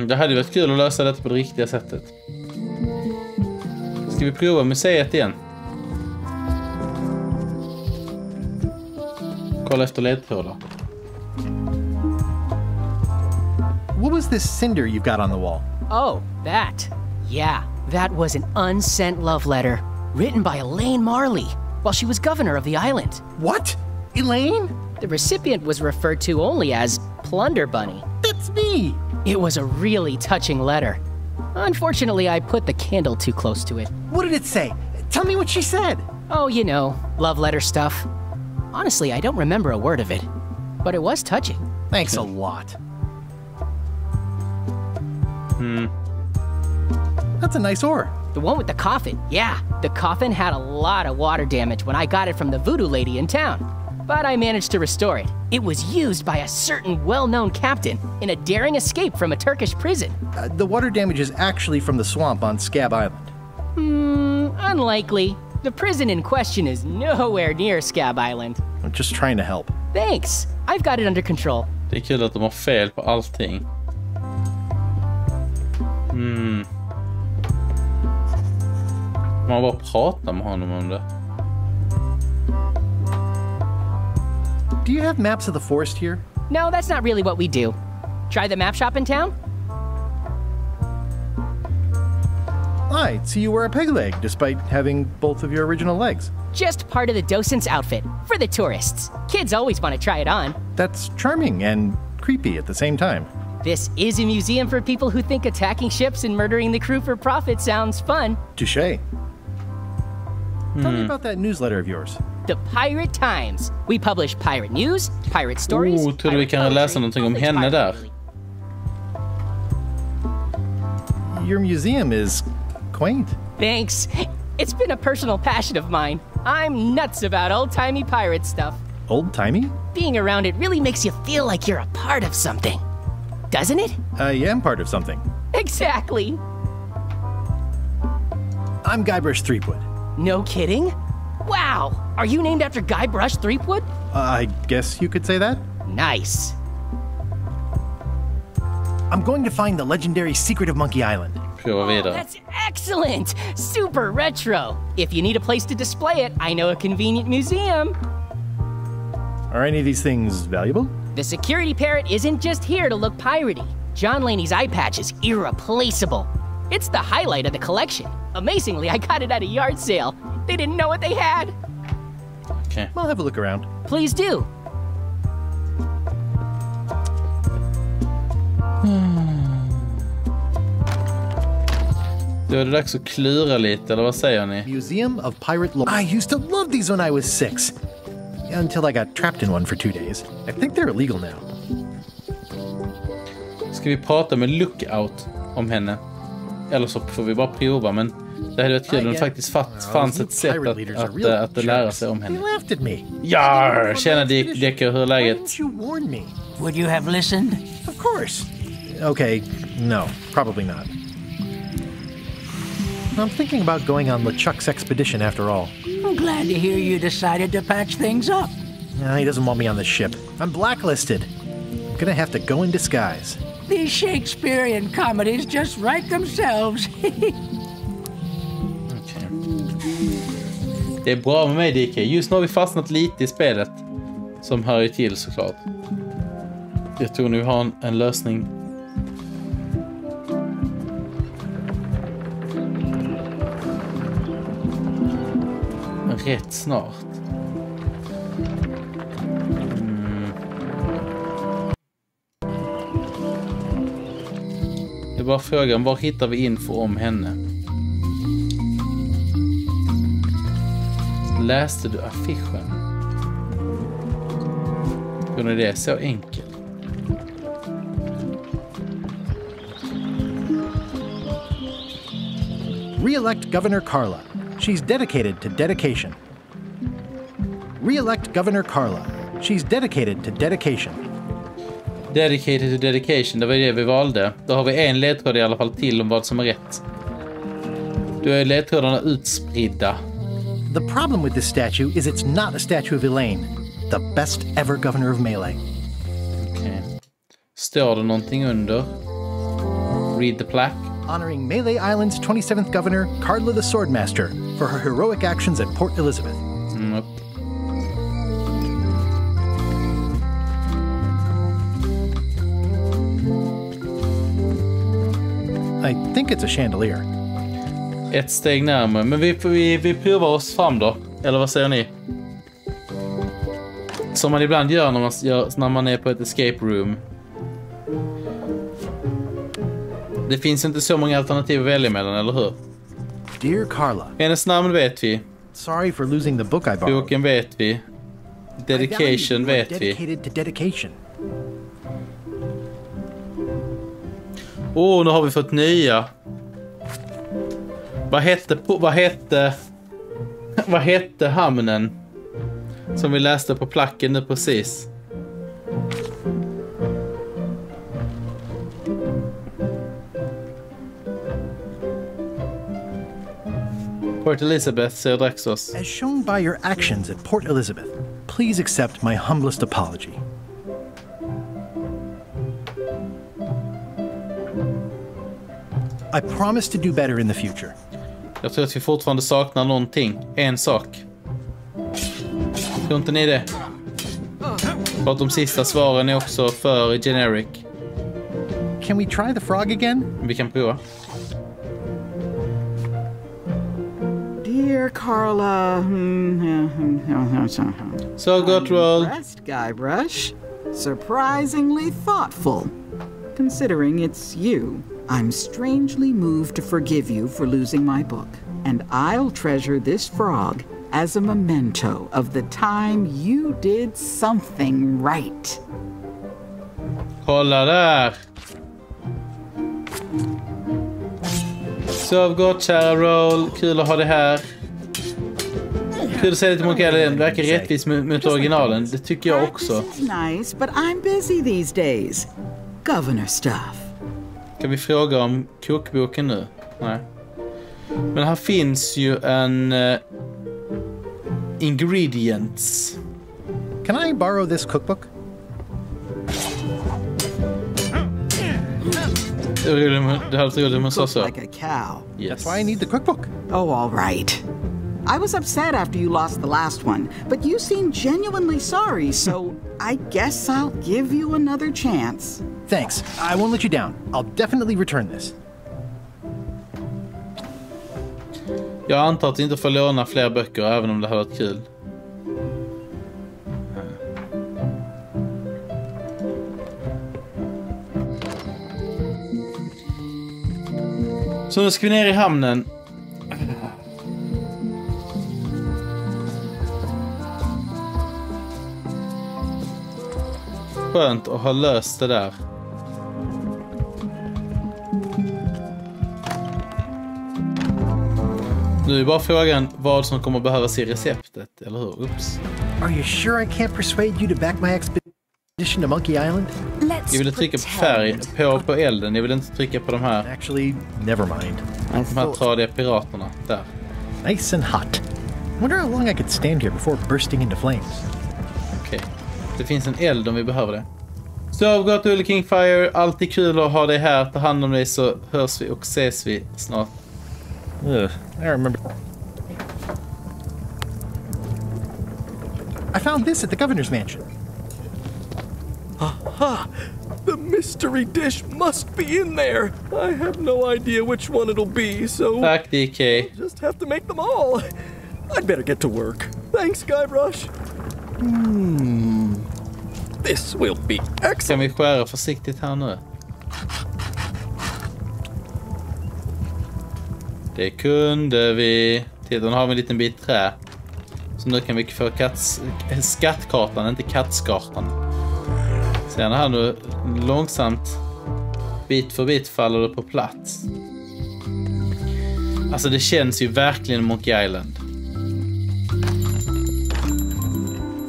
Det hade varit kul att lösa detta på det riktiga sättet. Ska vi prova museet igen? Kolla efter ledtrådar. What was this cinder you've got on the wall? Oh, that. Yeah, that was an unsent love letter written by Elaine Marley while she was governor of the island. What? Elaine? The recipient was referred to only as Plunder Bunny. That's me! It was a really touching letter. Unfortunately, I put the candle too close to it. What did it say? Tell me what she said. Oh, you know, love letter stuff. Honestly, I don't remember a word of it, but it was touching. Thanks a lot. That's a nice ore. The one with the coffin, yeah. The coffin had a lot of water damage when I got it from the voodoo lady in town. But I managed to restore it. It was used by a certain well-known captain in a daring escape from a Turkish prison. The water damage is actually from the swamp on Scab Island. Unlikely. The prison in question is nowhere near Scab Island. I'm just trying to help. Thanks. I've got it under control. Det är kul att de har fel på allting. Man bara pratar med honom om det. Do you have maps of the forest here? No, that's not really what we do. Try the map shop in town? I see you wear a peg leg, despite having both of your original legs. Just part of the docent's outfit, for the tourists. Kids always want to try it on. That's charming and creepy at the same time. This is a museum for people who think attacking ships and murdering the crew for profit sounds fun. Touché. Tell me about that newsletter of yours. The Pirate Times. We publish pirate news, pirate stories. Tror du vi kan läsa någonting om henne där? Your museum is quaint. Thanks. It's been a personal passion of mine. I'm nuts about old-timey pirate stuff. Old-timey? Being around it really makes you feel like you're a part of something. Doesn't it? I am part of something. Exactly. I'm Guybrush Threepwood. No kidding? Wow! Are you named after Guybrush Threepwood? I guess you could say that. Nice. I'm going to find the legendary secret of Monkey Island. Oh, that's excellent! Super retro! If you need a place to display it, I know a convenient museum. Are any of these things valuable? The security parrot isn't just here to look piratey. John Laney's eye patch is irreplaceable. It's the highlight of the collection. Amazingly, I got it at a yard sale. They didn't know what they had. Okay. I'll have a look around. Please do. Då är det dags att klura lite, eller vad säger ni? Museum of Pirate Lore. I used to love these when I was 6. Until I got trapped in one for 2 days. I think they're illegal now. Ska vi prata med Lookout om henne? Eller så får vi bara prova, men det hade varit kul om det faktiskt fanns ett sätt att lära sig om henne. Ja, tjena Dick, hur är läget? Would you have listened? Of course. Okay, no, probably not. I'm thinking about going on LeChuck's expedition after all. I'm glad to hear you decided to patch things up. He doesn't want me on the ship. I'm blacklisted. I'm gonna have to go in disguise. These Shakespearean comedies just write themselves. Okay. Det är bra med mig, DK. Just nu har vi fastnat lite i spelet. Som hör ju till såklart. Jag tror nu vi har en lösning. Rätt snart. Det är bara frågan, var hittar vi info om henne? Läste du affischen? Kunde det så enkelt? Re-elect Governor Carla. She's dedicated to dedication. Re-elect Governor Carla. She's dedicated to dedication. Dedicated to dedication, det var det vi valde. Då har vi en ledtråd i alla fall till om vad som är rätt. Då är ledtrådarna utspridda. The problem with this statue is it's not a statue of Elaine, the best ever governor of Melee. Okay. Står det någonting under? Read the plaque. Honoring Melee Island's 27th governor, Carla the Swordmaster, for her heroic actions at Port Elizabeth. Nope. I think it's a chandelier. Ett steg närmare, men vi provar oss fram då. Eller vad säger ni? Som man ibland gör när man är på ett escape room. Det finns inte så många alternativ att välja mellan, eller hur? Dear Carla. Hennes namn vet vi. Sorry for losing the book I borrowed. Boken vet vi. Dedication vet vi. Dedicated to dedication. Nu har vi fått nya. Vad hette hamnen som vi läste på placken nu precis? Port Elizabeth säger Draxos. As shown by your actions at Port Elizabeth, please accept my humblest apology. I promise to do better in the future. Jag tror att vi fortfarande saknar någonting. En sak. Tror inte ni det? För att de sista svaren är också för generic. Can we try the frog again? Vi kan prova. Dear Carla. So good roll. Guybrush. Surprisingly thoughtful. Considering it's you. I'm strangely moved to forgive you for losing my book, and I'll treasure this frog as a memento of the time you did something right. Kolla där! Sov gott, kära Roll. Kul att ha det här. Kul att säga till Monkey Island. Det verkar rättvist mot originalen. Det tycker jag också. Nice, but I'm busy these days. Governor stuff. Kan vi fråga om kokboken nu? Nej. Men här finns ju en ingredients. Can I borrow this cookbook? Det hade varit roligt om man sa så. Like a cow. Yes. That's why I need the cookbook. Oh, all right. I was upset after you lost the last one, but you seemed genuinely sorry, so I guess I'll give you another chance. Thanks. I won't let you down. I'll definitely return this. Jag antar att inte får låna fler böcker även om det hade varit kul. Så nu ska vi ner i hamnen. Skönt att ha löst det där. Nu är bara frågan vad som kommer behövas i receptet, eller hur? Oops. Are you sure I can't persuade you to back my expedition to Monkey Island? Jag ville trycka på färg på elden. Jag vill inte trycka på de här. Actually, never mind. De här tradiga piraterna. Där. Nice and hot. Wonder how long I could stand here before bursting into flames. Okej. Det finns en eld om vi behöver det. Sov gott, Ulle Kingfire. Alltid kul att ha dig här. Ta hand om dig så hörs vi och ses vi snart. I remember. I found this at the governor's mansion. Aha! The mystery dish must be in there. I have no idea which one it'll be, so tack, DK. I'll just have to make them all. I'd better get to work. Thanks, Guybrush. This will be excellent. Kan vi skära försiktigt här nu? Det kunde vi. Titta, nu har vi en liten bit trä. Så nu kan vi få skattkartan, inte kattskartan. Sen här nu långsamt, bit för bit faller det på plats. Alltså det känns ju verkligen Monkey Island.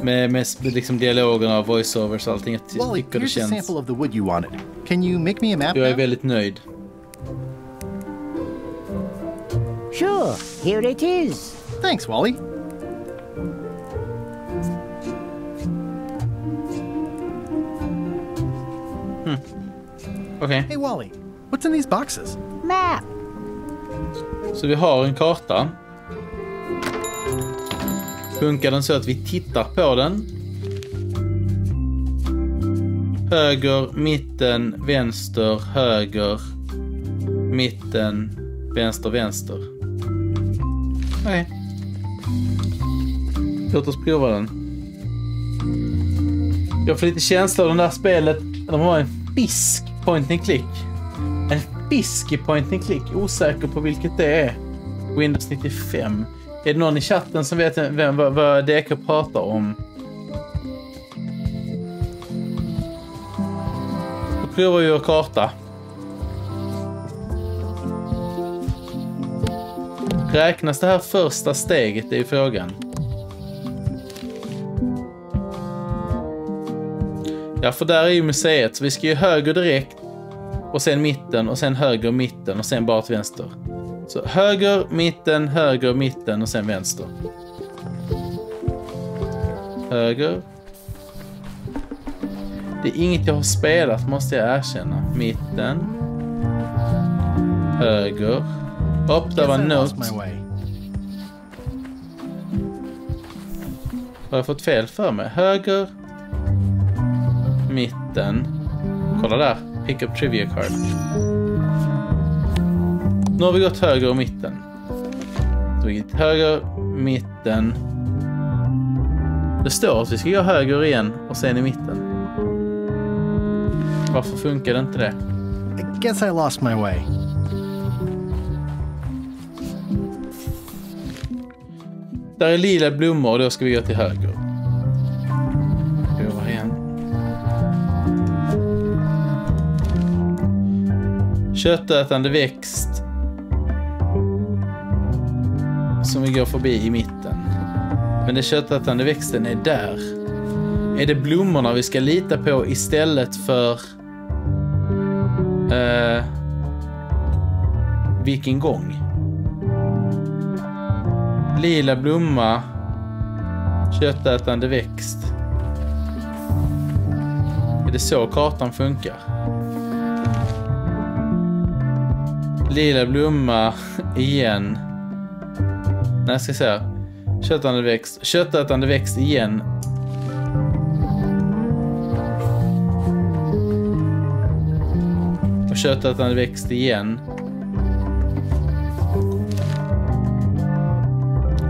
Med liksom dialogerna och voiceovers och allting. Wally, tycker det here's a känns. sample of the wood you wanted. Can you make me a map Jag är now? väldigt nöjd. Sure, here it is. Thanks, Wally. Okej. Hey, Wally. What's in these boxes? Map. Så vi har en karta. Funkar den så att vi tittar på den? Höger, mitten, vänster, höger, mitten, vänster, vänster. Okej. Låt oss prova den. Jag får lite känsla av det där spelet. De har en fisk point and click. En fisk i point and click. Osäker på vilket det är. Windows 95. Är det någon i chatten som vet vad DK pratar om? Då provar vi vår karta. Räknas det här första steget? Det är ju frågan. Ja, för där är ju museet. Så vi ska ju höger direkt. Och sen mitten. Och sen höger, mitten. Och sen bara till vänster. Så höger, mitten och sen vänster. Höger. Det är inget jag har spelat, måste jag erkänna. Mitten. Höger. Upp, där var note. Har jag fått fel för mig? Höger. Mitten. Kolla där. Pick up trivia card. Nu har vi gått höger och mitten. Så vi gick höger, mitten. Det står att vi ska gå höger igen och sen i mitten. Varför funkar det inte det? I guess I lost my way. Där är lila blommor och då ska vi gå till höger. Prova igen. Köttätande växt. Som vi går förbi i mitten. Men den köttätande växten är där. Är det blommorna vi ska lita på istället för vilken gång? Lila blomma, köttätande växt. Är det så kartan funkar? Lila blomma igen. Nej, jag ska säga köttätande växt igen. Och köttätande växt igen.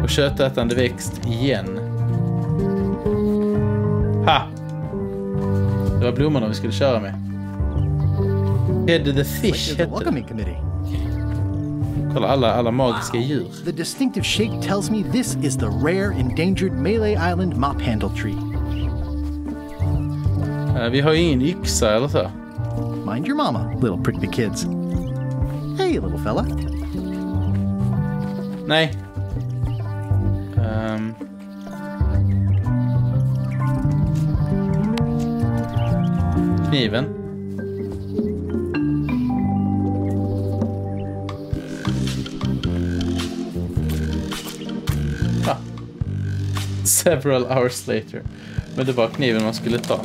Och köttätande växt igen. Ha! Det var blommorna vi skulle köra med. Head the fish hette det. Kolla alla magiska djur. The distinctive shape tells me this is the rare endangered Melee Island mop handle tree. Vi har ju ingen yxa eller så. Mind your mama, little prickly kids. Hey, little fella. Nej. Kniven. Several hours later. Men det var kniven man skulle ta.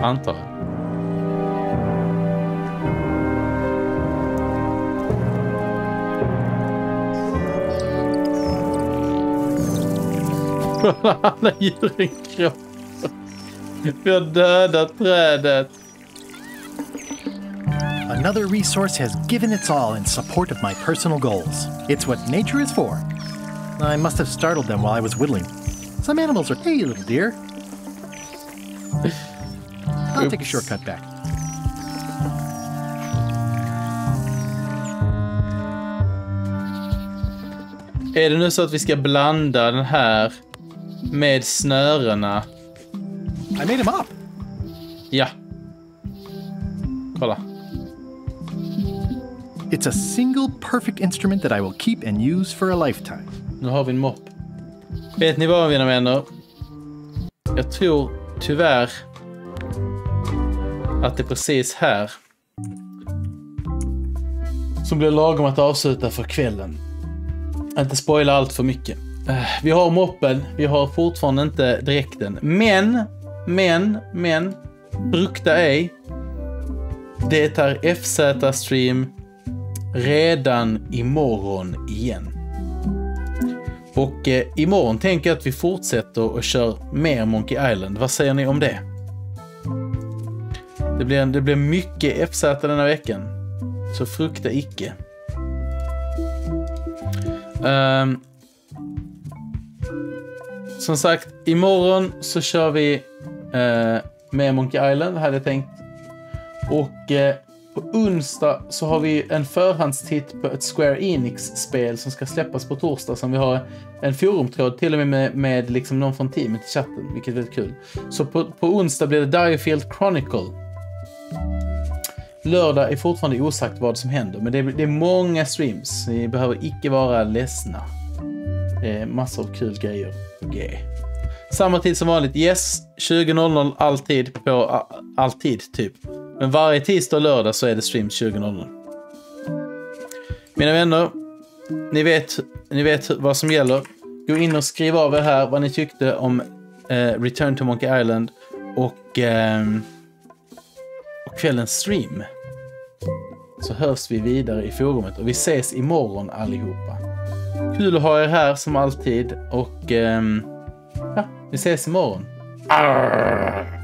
Antar jag. Alla djuren kropp. Vi har dödat trädet. Another resource has given its all in support of my personal goals. It's what nature is for. I must have startled them while I was whittling. Some animals are... Hey, little dear. I'll take a shortcut back. Är det nu så att vi ska blanda den här med snörena? I made him up. Ja. Kolla. It's a single perfect instrument that I will keep and use for a lifetime. Nu har vi en mopp. Vet ni vad, mina vänner? Jag tror tyvärr att det är precis här som blir lagom att avsluta för kvällen. Inte spoila allt för mycket. Vi har moppen, vi har fortfarande inte dräkten. Men, brukta ej. Det är FZ-stream redan imorgon igen. Och imorgon tänker jag att vi fortsätter och kör mer Monkey Island. Vad säger ni om det? Det blir mycket FZ den här veckan. Så frukta icke. Som sagt, imorgon så kör vi med Monkey Island, hade jag tänkt. Och på onsdag så har vi en förhandstitt på ett Square Enix-spel som ska släppas på torsdag, som vi har en forumtråd till och med liksom någon från teamet i chatten, vilket är väldigt kul. Så på onsdag blir det Diefield Chronicle. Lördag är fortfarande osagt vad som händer, men det är många streams. Ni behöver icke vara ledsna. Det är massor av kul grejer. Okay. Samma tid som vanligt, yes, 20.00 alltid på alltid typ. Men varje tisdag och lördag så är det stream 20.00. Mina vänner, ni vet vad som gäller. Gå in och skriv av er här vad ni tyckte om Return to Monkey Island och kvällens stream. Så hörs vi vidare i forumet och vi ses imorgon allihopa. Kul att ha er här som alltid och ja, vi ses imorgon. Arr!